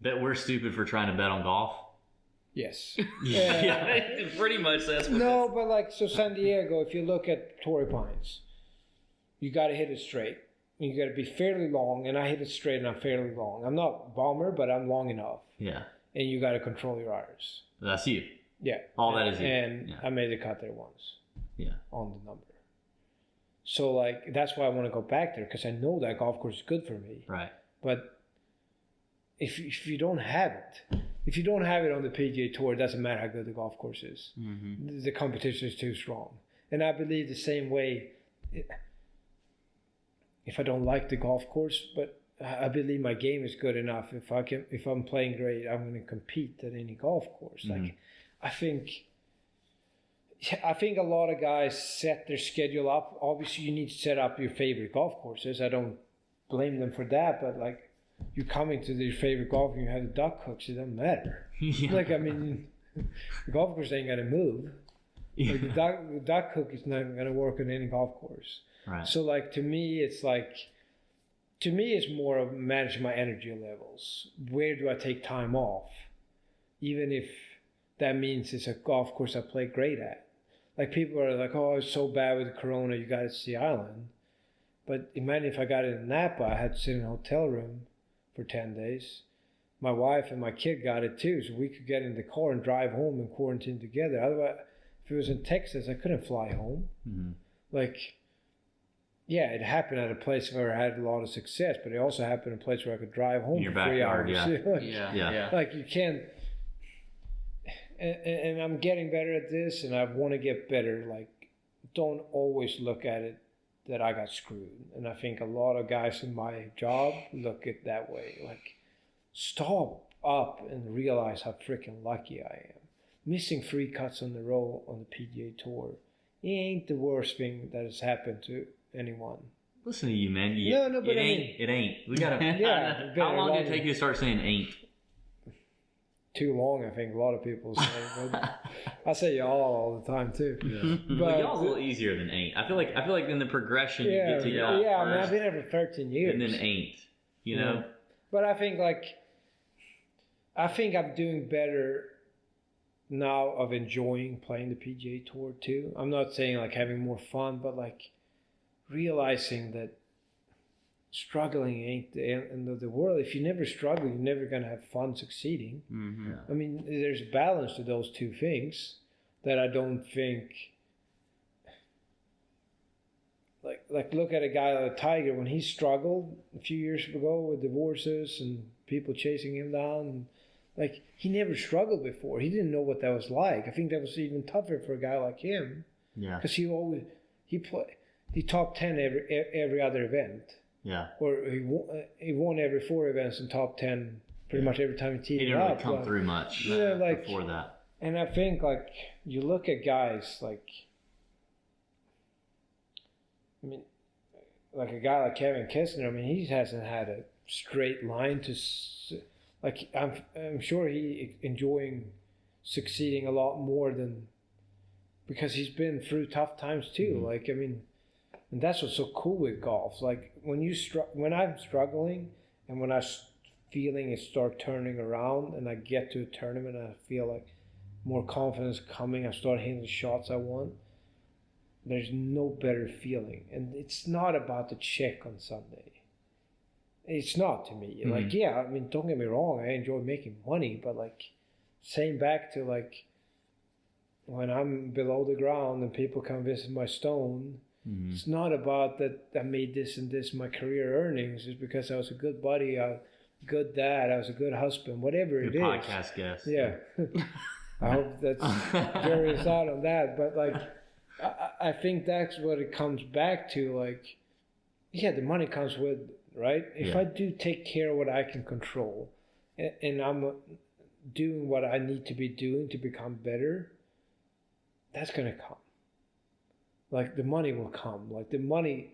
That we're stupid for trying to bet on golf? Yes. Yeah, pretty much that's what No, but like, so San Diego, if you look at Torrey Pines, you got to hit it straight. You got to be fairly long, and I hit it straight and I'm fairly long. I'm not bomber, but I'm long enough. Yeah. And you got to control your irons. That's you. Yeah. All that is you. And I made the cut there once. Yeah. On the number. So, like, that's why I want to go back there, because I know that golf course is good for me. Right. But if you don't have it, on the PGA Tour, it doesn't matter how good the golf course is. Mm-hmm. The competition is too strong. And I believe the same way, if I don't like the golf course, but I believe my game is good enough. If I'm playing great, I'm going to compete at any golf course. Mm-hmm. Like, I think a lot of guys set their schedule up. Obviously, you need to set up your favorite golf courses. I don't blame them for that, but like, you're coming to your favorite golf and you have the duck hooks, it doesn't matter. Yeah. Like, I mean, the golf course ain't got to move. Like the duck hook is not going to work on any golf course. Right. So like to me it's more of managing my energy levels. Where do I take time off? Even if that means it's a golf course I play great at. Like people are like, oh, it's so bad with Corona, you got to see island. But imagine if I got it in Napa, I had to sit in a hotel room for 10 days. My wife and my kid got it too, so we could get in the car and drive home and quarantine together. Otherwise, if it was in Texas, I couldn't fly home. Mm-hmm. Like, yeah, it happened at a place where I had a lot of success, but it also happened at a place where I could drive home in your for 3 backyard, hours. Yeah. Like you can't. And I'm getting better at this, and I want to get better. Like, don't always look at it that I got screwed. And I think a lot of guys in my job look at it that way. Like, stop up and realize how freaking lucky I am. Missing 3 cuts on the row on the PGA Tour, it ain't the worst thing that has happened to anyone. Listen to you, man. No, but It ain't. We gotta. Yeah. How long did it take you to start saying ain't? Too long, I think a lot of people say. But I say y'all all the time too. Yeah. But y'all's a little easier than ain't. I feel like in the progression you get to y'all. Yeah, I mean, first, I've been there for 13 years. and then ain't. You know. But I think I'm doing better now of enjoying playing the PGA Tour too. I'm not saying like having more fun, but like realizing that struggling ain't the end of the world. If you never struggle, you're never going to have fun succeeding. Mm-hmm. Yeah. I mean, there's a balance to those two things that I don't think... Like look at a guy like Tiger. When he struggled a few years ago with divorces and people chasing him down, like he never struggled before. He didn't know what that was like. I think that was even tougher for a guy like him. Yeah. Because he top 10 every other event. Yeah. Or he won every 4 events in top 10 pretty much every time he teed it up. He didn't really come through much before that. And I think like you look at guys like, I mean, like a guy like Kevin Kessler. I mean, he hasn't had a straight line to, like I'm sure he enjoying succeeding a lot more than, because he's been through tough times too. Mm-hmm. Like I mean. And that's what's so cool with golf. Like when I'm struggling and when I'm feeling it start turning around and I get to a tournament and I feel like more confidence coming, I start hitting the shots I want, there's no better feeling. And it's not about the check on Sunday. It's not to me. Mm-hmm. Like, yeah, I mean, don't get me wrong, I enjoy making money, but like saying back to like when I'm below the ground and people come visit my stone, mm-hmm. It's not about that I made this and this my career earnings. It's because I was a good buddy, a good dad, I was a good husband, whatever Good it is. podcast guest. Yeah. I hope that's jury's out on that. But like, I think that's what it comes back to. Like, yeah, the money comes with, right? If I do take care of what I can control and I'm doing what I need to be doing to become better, that's going to come. Like the money will come. Like the money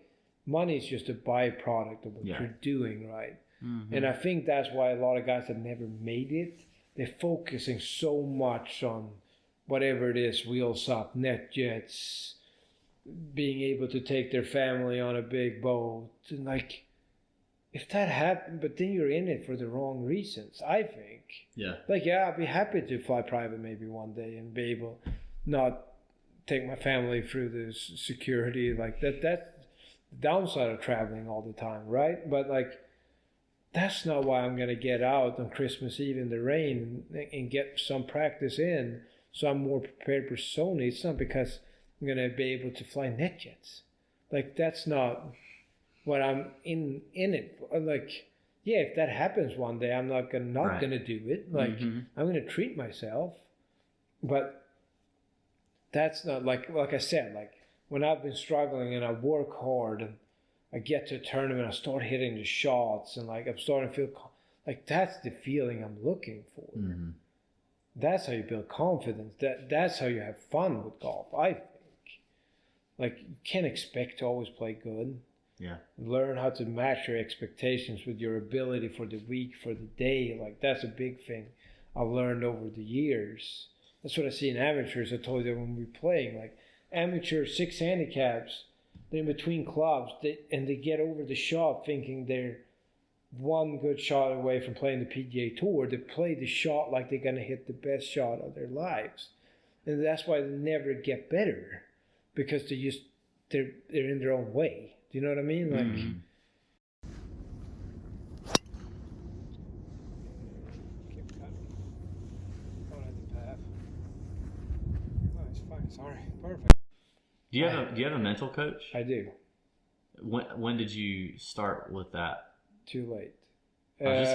is just a byproduct of what you're doing, right? Mm-hmm. And I think that's why a lot of guys have never made it. They're focusing so much on whatever it is, wheels up, net jets, being able to take their family on a big boat. And like, if that happened, but then you're in it for the wrong reasons, I think. Yeah. Like, yeah, I'd be happy to fly private maybe one day and be able not take my family through the security like that. That's the downside of traveling all the time, right? But like, that's not why I'm gonna get out on Christmas Eve in the rain and get some practice in, so I'm more prepared for Sony. It's not because I'm gonna be able to fly net jets. Like, that's not what I'm in it for. Like, yeah, if that happens one day, I'm not gonna do it. Like, I'm gonna treat myself, but that's not like I said, like when I've been struggling and I work hard and I get to a tournament, I start hitting the shots and like I'm starting to feel like that's the feeling I'm looking for. Mm-hmm. That's how you build confidence. That's how you have fun with golf, I think. Like, you can't expect to always play good. Yeah. Learn how to match your expectations with your ability for the week, for the day. Like, that's a big thing I've learned over the years. That's what I see in amateurs. I told you when we're playing, like amateur 6 handicaps, they're in between clubs, and they get over the shot thinking they're one good shot away from playing the PGA Tour. They play the shot like they're going to hit the best shot of their lives. And that's why they never get better, because they're in their own way. Do you know what I mean? Like, keep cutting. Going at the path. No, it's fine. Sorry. Perfect. Do you have a mental coach? I do. When did you start with that? Too late. I was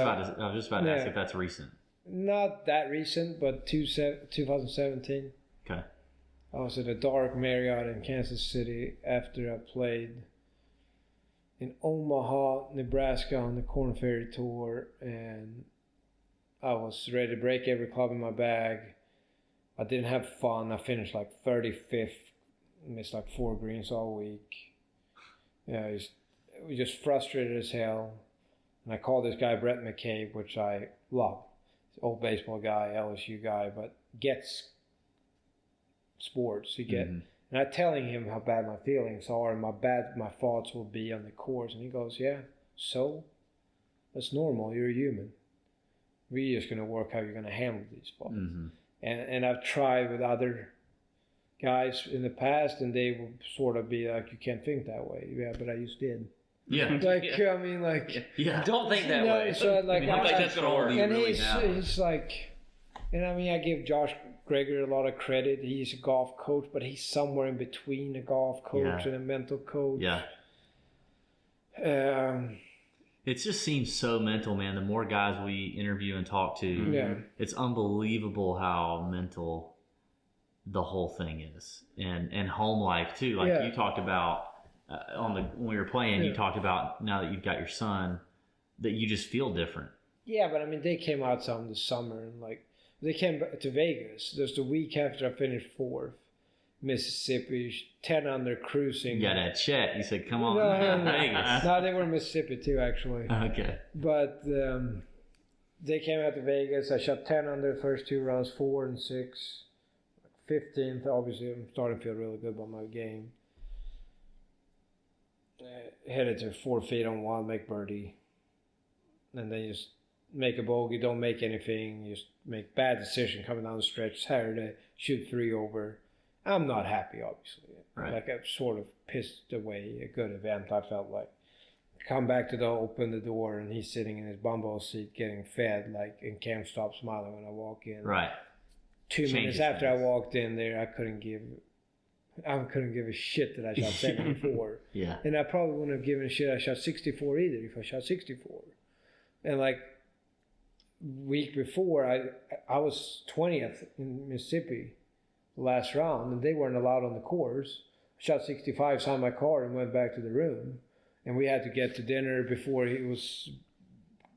just about to ask if that's recent. Not that recent, but 2017. Okay. I was at a dark Marriott in Kansas City after I played in Omaha, Nebraska on the Korn Ferry Tour, and I was ready to break every club in my bag. I didn't have fun. I finished like 35th, missed like 4 greens all week. Yeah, I was just frustrated as hell. And I called this guy Brett McCabe, which I love. He's an old baseball guy, LSU guy, but gets sports. And I'm telling him how bad my feelings are and my thoughts will be on the course. And he goes, yeah, so? That's normal. You're a human. We're just going to work how you're going to handle these thoughts. And I've tried with other guys in the past, and they will sort of be like, you can't think that way. Yeah, but I used did. Yeah. Like, I mean, like... Yeah. Don't think that way. So, like, I think that's going to work. And really he's like... And I mean, I give Josh Gregory a lot of credit. He's a golf coach, but he's somewhere in between a golf coach and a mental coach. Yeah. It just seems so mental, man. The more guys we interview and talk to, it's unbelievable how mental the whole thing is. And home life, too. Like you talked about... when we were playing, you talked about now that you've got your son, that you just feel different. Yeah, but I mean, they came out some this summer, and like they came to Vegas. Just the week after I finished 4th, Mississippi, 10 under cruising. You got that Chet. You said, "Come on, Vegas." No, they were in Mississippi too, actually. Okay. But they came out to Vegas. I shot 10 under the first 2 rounds, 4 and 6. 15th, obviously, I'm starting to feel really good about my game. Headed to 4 feet on 1, make birdie, and then you just make a bogey, don't make anything, you just make bad decision coming down the stretch. Saturday, shoot 3 over. I'm not happy, obviously. Right. Like, I've sort of pissed away a good event. I felt like come back to open the door, and he's sitting in his bumble seat getting fed, like, and can't stop smiling when I walk in. Right. 2 minutes after I walked in there, I couldn't give a shit that I shot 74. Yeah. And I probably wouldn't have given a shit I shot 64 either if I shot 64. And like week before, I was 20th in Mississippi the last round, and they weren't allowed on the course. I shot 65, signed my card, and went back to the room. And we had to get to dinner before it was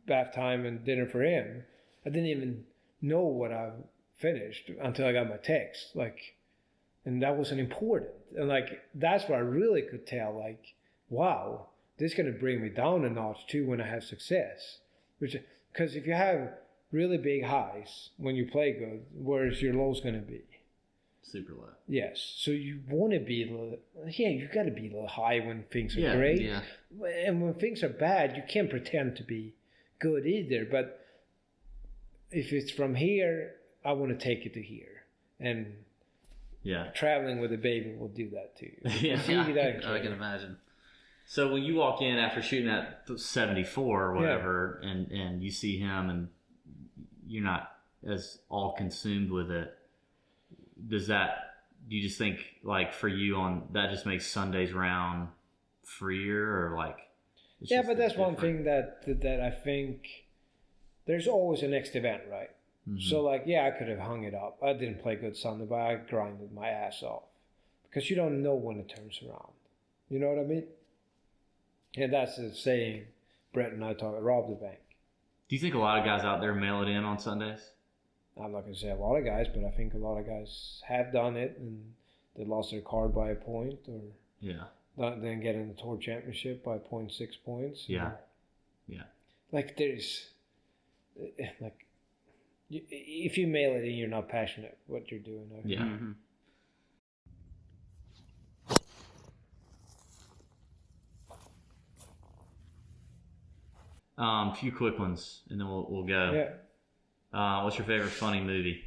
bath time and dinner for him. I didn't even know what I finished until I got my text. Like, and that wasn't important. And like, that's what I really could tell, like, wow, this is going to bring me down a notch too when I have success. Because if you have really big highs when you play good, where's your lows going to be? Super low. Yes. So you want to be you got to be a little high when things are great. Yeah. And when things are bad, you can't pretend to be good either. But if it's from here, I want to take it to here. And traveling with a baby will do that to you. I can imagine. So when you walk in after shooting at 74 or whatever, and you see him, and you're not as all consumed with it, do you just think, like, for you that just makes Sunday's round freer, or like? Yeah, but that's one thing that I think there's always a next event, right? Mm-hmm. So, like, I could have hung it up. I didn't play good Sunday, but I grinded my ass off. Because you don't know when it turns around. You know what I mean? And that's the saying Brett and I talk about, rob the bank. Do you think a lot of guys out there mail it in on Sundays? I'm not going to say a lot of guys, but I think a lot of guys have done it, and they lost their card by a point, or then get in the Tour Championship by 0.6 points. Yeah. Like, there's... Like, if you mail it and you're not passionate what you're doing. Okay? Yeah. Mm-hmm. A few quick ones, and then we'll go. Yeah. What's your favorite funny movie?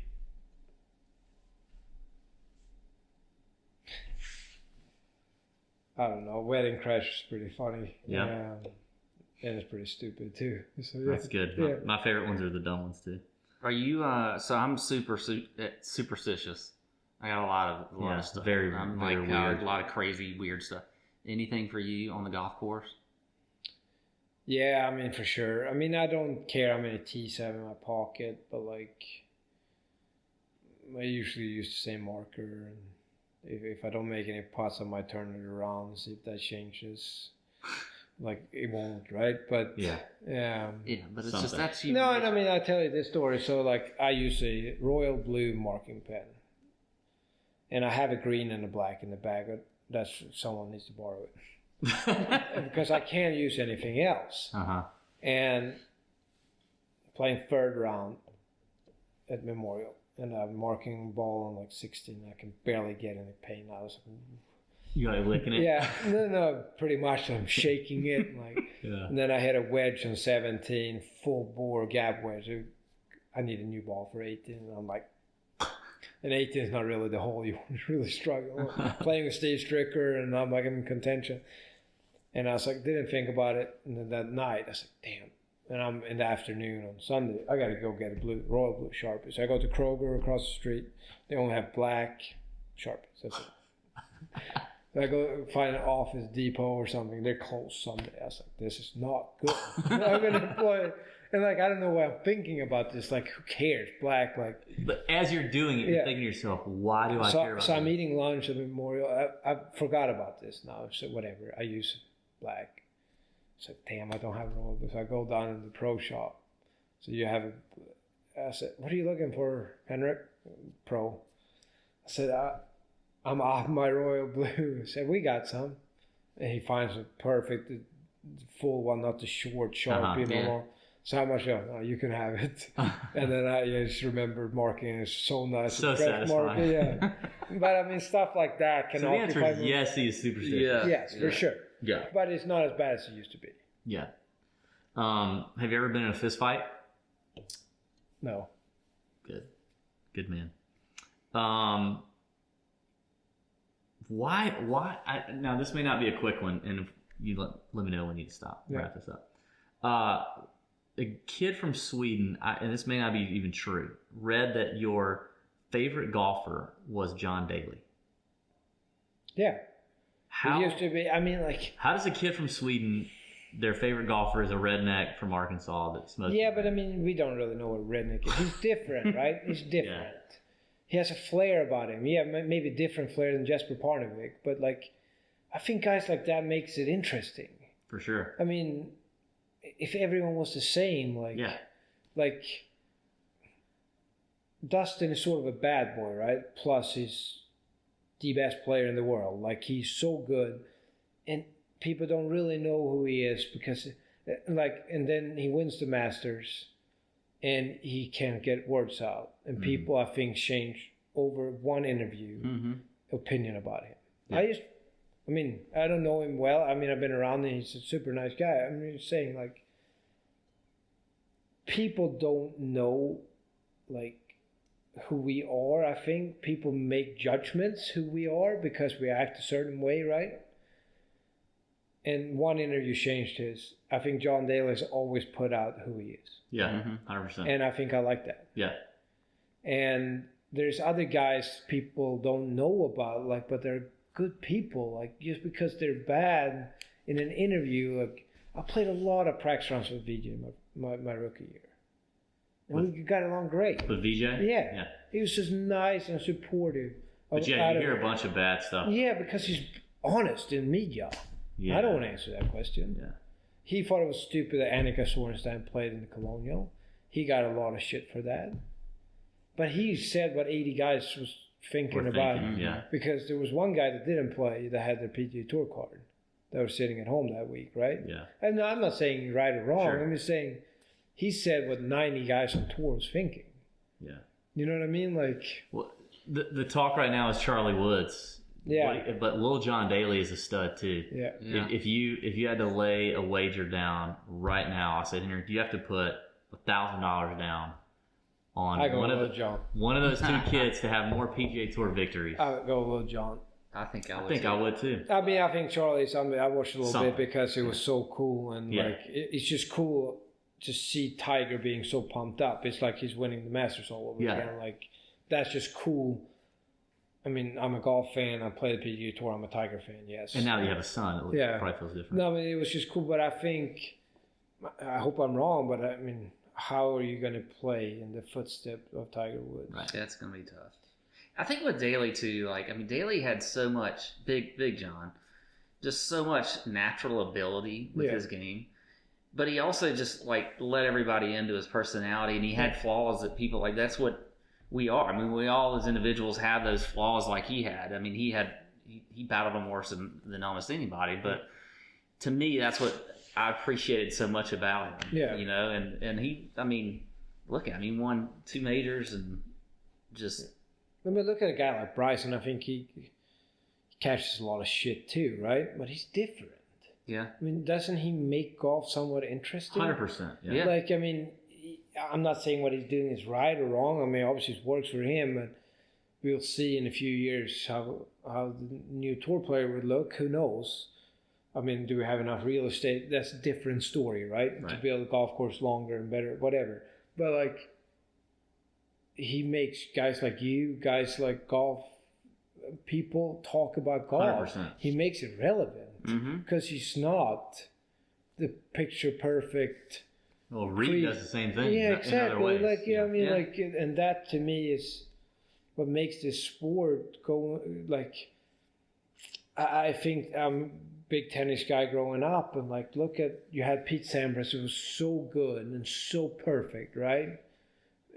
I don't know. Wedding Crash is pretty funny. Yeah. And it's pretty stupid too. So, yeah. That's good. Yeah. My favorite ones are the dumb ones too. Are you? So I'm superstitious. I got a lot of stuff. I'm very like weird. a lot of crazy weird stuff. Anything for you on the golf course? Yeah, I mean, for sure. I mean, I don't care how many tees I have in my pocket, but like, I usually use the same marker, and if I don't make any putts, I might turn it around and see if that changes. Like, it won't, right? But Yeah. But it's Something. just that's you. No, and I mean, I'll tell you this story. So, like, I use a royal blue marking pen, and I have a green and a black in the bag, but that's someone needs to borrow it. Because I can't use anything else. Uh-huh. And playing third round at Memorial, and I'm marking ball on like 16. I can barely get any pain. I was like, You got it licking it? yeah, no, pretty much. I'm shaking it, like, Yeah. and then I had a wedge on 17, full bore gap wedge. I need a new ball for 18, and I'm like, and 18 is not really the hole you really struggle. Playing with Steve Stricker, and I'm like, I'm in contention. And I was like, didn't think about it. And then that night, I was like, damn. And I'm in the afternoon on Sunday, I got to go get a royal blue Sharpie. So I go to Kroger across the street. They only have black Sharpies. That's it. So I go find an Office Depot or something. They're closed Sunday. I was like, this is not good. I'm going to play. And like, I don't know why I'm thinking about this. Like, who cares? Black, like. But as you're doing it, you're thinking to yourself, why do I care about So I'm this? eating lunch at Memorial. I forgot about this now. So whatever. I use black. So damn, I don't have royal blue. So I go down in the pro shop. So you have I said, what are you looking for, Henrik? Pro. I said, I'm off my royal blue. I said, we got some. And he finds a perfect, the full one, not the short Sharpie. yeah. So how much? Oh, you can have it. And then I just remember marking it. It's so nice. So Fresh satisfying. marker, yeah. But I mean, stuff like that can So the answer occupy is yes, he is superstitious. Yeah. Yes, for sure. Yeah. But it's not as bad as it used to be. Yeah. Have you ever been in a fist fight? No. Good man. Why now this may not be a quick one, and if you let me know when you need to stop. Yeah. Wrap this up. A kid from Sweden, and this may not be even true, read that your favorite golfer was John Daly. Yeah. How It used to be, I mean, like, how does a kid from Sweden, their favorite golfer is a redneck from Arkansas that smokes? yeah, but I mean, we don't really know what redneck is. He's different, right? He's different. He has a flair about him. Yeah, maybe different flair than Jesper Parnevik, but like, I think guys like that makes it interesting. For sure. I mean, if everyone was the same, like Dustin is sort of a bad boy, right? Plus he's the best player in the world. Like, he's so good, and people don't really know who he is because, like, and then he wins the Masters, and he can't get words out, and people, I think, change over one interview opinion about him. Yeah. I mean, I don't know him well. I mean, I've been around him. He's a super nice guy. I'm just saying, like, people don't know, like, who we are. I think people make judgments who we are because we act a certain way, right? And one interview changed his. I think John Daly has always put out who he is. Yeah, 100%. And I think I like that. Yeah. And there's other guys people don't know about, like, but they're good people. Like, just because they're bad in an interview, like, I played a lot of practice rounds with VJ my rookie year. And we got along great. With VJ? Yeah. He was just nice and supportive. But yeah, you hear a bunch of bad stuff. Yeah, because he's honest in media. Yeah. I don't want to answer that question. Yeah. He thought it was stupid that Annika Sorenstein played in the Colonial. He got a lot of shit for that. But he said what 80 guys was thinking about. Yeah. Because there was one guy that didn't play that had their PGA Tour card that was sitting at home that week, right? Yeah. And I'm not saying right or wrong. Sure. I'm just saying he said what 90 guys on tour was thinking. Yeah. You know what I mean? Like, well, the talk right now is Charlie Woods. yeah. But Lil John Daly is a stud too. Yeah. Yeah. If you had to lay a wager down right now, I said, Henrik, you have to put $1,000 down on I go one with John. one of those two kids to have more PGA Tour victories. I would go with John. I think I think I would too. I mean, I think Charlie's something I watched a little Something. bit because it was so cool and Yeah. like it's just cool to see Tiger being so pumped up. It's like he's winning the Masters all over Yeah. again. Like that's just cool. I mean, I'm a golf fan. I play the PGA Tour. I'm a Tiger fan. Yes. And now that you have a son, it Yeah. probably feels different. No, I mean it was just cool. But I think I hope I'm wrong. But I mean, how are you going to play in the footsteps of Tiger Woods? Right. That's going to be tough. I think with Daly too, Daly had so much, Big John, just so much natural ability with his game. But he also just let everybody into his personality, and he had flaws that people that's what we are. I mean, we all as individuals have those flaws like he had. I mean, he battled them worse than almost anybody. But to me, that's what I appreciated so much about him. Yeah. You know, and he, I mean, look at him. He won 2 majors and just. I mean, look at a guy like Bryson. I think he catches a lot of shit too, right? But he's different. Yeah. I mean, doesn't he make golf somewhat interesting? 100%. Yeah. Yeah. Like, I mean, I'm not saying what he's doing is right or wrong. I mean, obviously it works for him, but we'll see in a few years how the new tour player would look. Who knows? I mean, do we have enough real estate? That's a different story, right? To build a golf course longer and better, whatever. But, like, he makes guys like you, guys like golf people talk about golf. 100%. He makes it relevant because he's not the picture perfect. Well, Reed does the same thing. Yeah, in other exactly. ways. Like, I mean, Yeah. like, and that to me is what makes this sport go. Like, I think I'm a big tennis guy growing up, and like, look at you had Pete Sampras, who was so good and so perfect, right?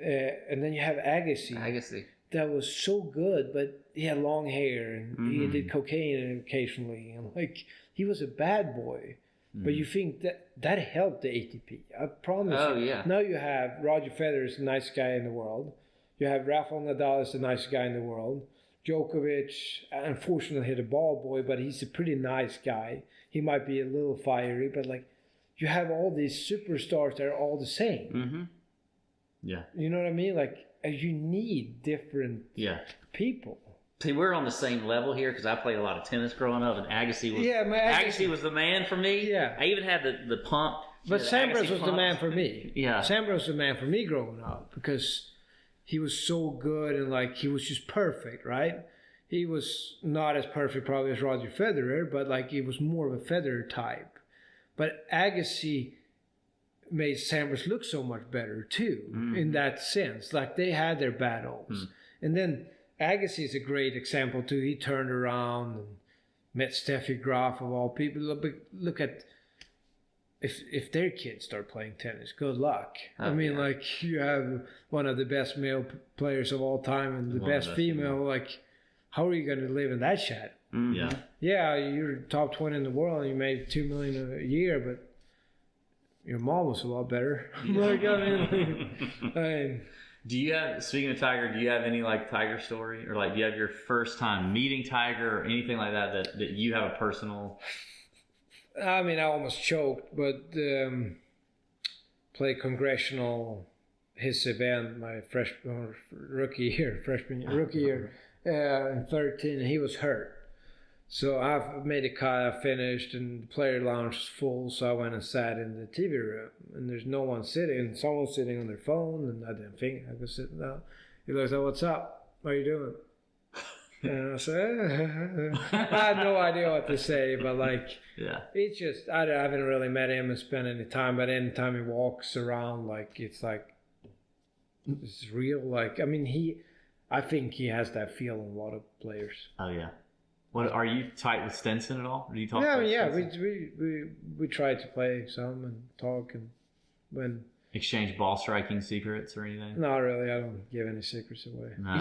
And then you have Agassi. That was so good, but he had long hair and he did cocaine occasionally, and like he was a bad boy. But you think that helped the ATP? I promise. Oh, you. yeah. Now you have Roger Federer is the nicest guy in the world. You have Rafael Nadal is the nicest guy in the world. Djokovic, unfortunately, hit a ball boy, but he's a pretty nice guy. He might be a little fiery, but like you have all these superstars that are all the same. Mm-hmm. Yeah. You know what I mean? Like you need different people. See, we're on the same level here because I played a lot of tennis growing up, and Agassi was Agassi was the man for me. Yeah. I even had the pump. But the Sampras Agassi was the pump. man for me. Yeah. Sampras was the man for me growing up because he was so good and like he was just perfect, right? He was not as perfect probably as Roger Federer, but like he was more of a Federer type. But Agassi made Sampras look so much better too in that sense. Like they had their battles. And then Agassi is a great example too. He turned around and met Steffi Graf of all people. Look at if their kids start playing tennis, good luck. I mean, like you have one of the best male players of all time and the best female. Like, how are you going to live in that shadow? Yeah. Yeah, you're top 20 in the world and you made $2 million a year, but your mom was a lot better. Like, I mean, Do you have, speaking of Tiger, do you have any like Tiger story, or like do you have your first time meeting Tiger or anything like that you have a personal? I mean, I almost choked, but played Congressional, his event, my rookie year in 13, and he was hurt. So I've made a cut, I finished, and the player lounge was full, so I went and sat in the TV room, and there's no one sitting, and someone's sitting on their phone, and I didn't think I could sit down. He looks like, "What's up? What are you doing?" And I said, I had no idea what to say, but like, it's just, I haven't really met him and spent any time, but anytime he walks around, like, it's like, it's real. Like, I mean, I think he has that feel in a lot of players. Oh, yeah. What, are you tight with Stenson at all? Or do you talk? Yeah, we try to play some and talk and when. Exchange ball striking secrets or anything? Not really. I don't give any secrets away. No.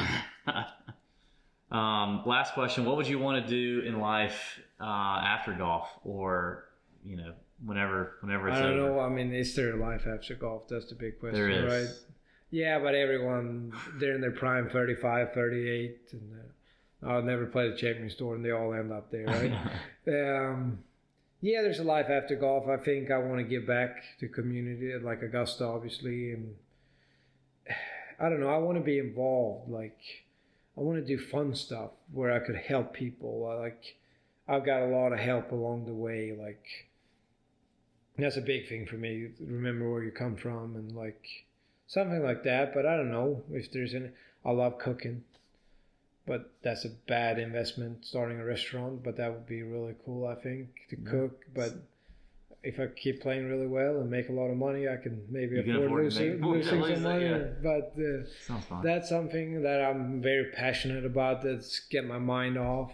Last question. What would you want to do in life after golf, or whenever it's over? I don't know. I mean, is there a life after golf? That's the big question, There is. right? Yeah, but everyone, they're in their prime, 35, 38, and I'll never play the Champions Tour, and they all end up there, right? Yeah, there's a life after golf. I think I want to give back to community, like Augusta, obviously, and I don't know. I want to be involved. Like, I want to do fun stuff where I could help people. Like, I've got a lot of help along the way. Like, that's a big thing for me. Remember where you come from and like something like that. But I don't know if there's any. I love cooking, but that's a bad investment starting a restaurant. But that would be really cool, I think, to cook. But if I keep playing really well and make a lot of money, I can maybe afford losing some money. Yeah. But that's something that I'm very passionate about. That's get my mind off.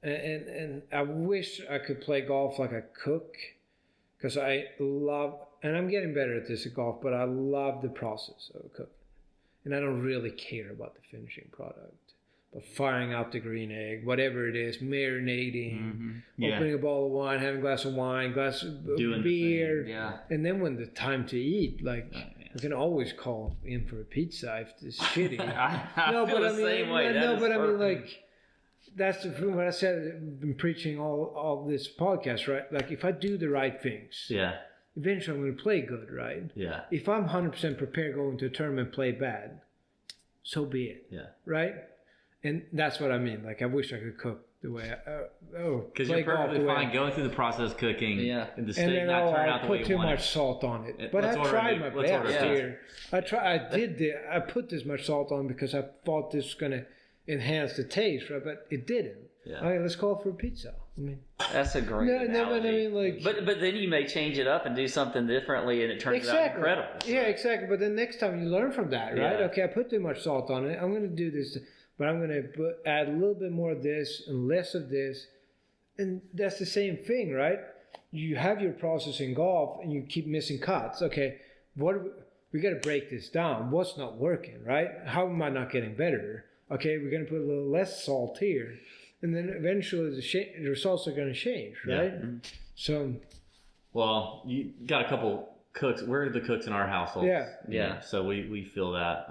And I wish I could play golf like I cook, because I love, and I'm getting better at this at golf, but I love the process of cooking. And I don't really care about the finishing product. But firing out the green egg, whatever it is, marinating, opening a bottle of wine, having a glass of wine, glass of beer. And then when the time to eat, like, you can always call in for a pizza if it's shitty. I feel the same way. I mean, like, that's what I said. I've been preaching all this podcast, right? Like, if I do the right things, eventually I'm going to play good, right? Yeah. If I'm 100% prepared going to a tournament and play bad, so be it. Yeah. Right? And that's what I mean. Like, I wish I could cook the way because you're perfectly fine going through the process of cooking. And the steak not turn out the way you want. I put too much salt on it. But I tried my best here. I put this much salt on because I thought this was going to enhance the taste, right? But it didn't. Okay, let's call for a pizza. I mean, that's a great analogy. But then you may change it up and do something differently, and it turns out incredible. So. Yeah, exactly. But then next time you learn from that, right? Okay, I put too much salt on it. I'm going to do this, but I'm going to add a little bit more of this and less of this, and that's the same thing, right? You have your process in golf, and you keep missing cuts. Okay, we got to break this down. What's not working, right? How am I not getting better? Okay, we're going to put a little less salt here. And then eventually the results are going to change, right? Yeah. So, well, you got a couple cooks. We're the cooks in our household. Yeah. So we feel that.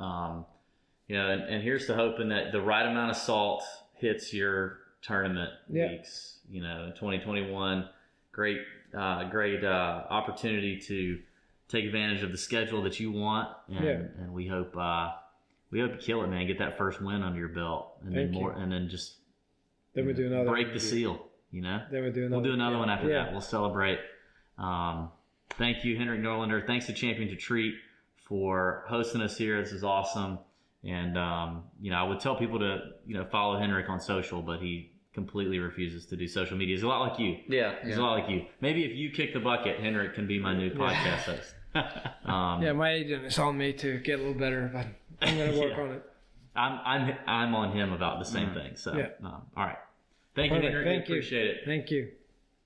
And here's to hoping that the right amount of salt hits your tournament weeks. In 2021, great opportunity to take advantage of the schedule that you want, and we hope you kill it, man. Get that first win under your belt, and then just. Then we do another. Break the seal, Then we do another. We'll do another one after that. We'll celebrate. Thank you, Henrik Norlander. Thanks to Champion to Treat for hosting us here. This is awesome. And I would tell people to follow Henrik on social, but he completely refuses to do social media. He's a lot like you. He's a lot like you. Maybe if you kick the bucket, Henrik can be my new podcast host. My agent is on me to get a little better, but I'm going to work on it. I'm on him about the same thing. So, all right. Thank you, Henrik. Thank you. Appreciate it. Thank you.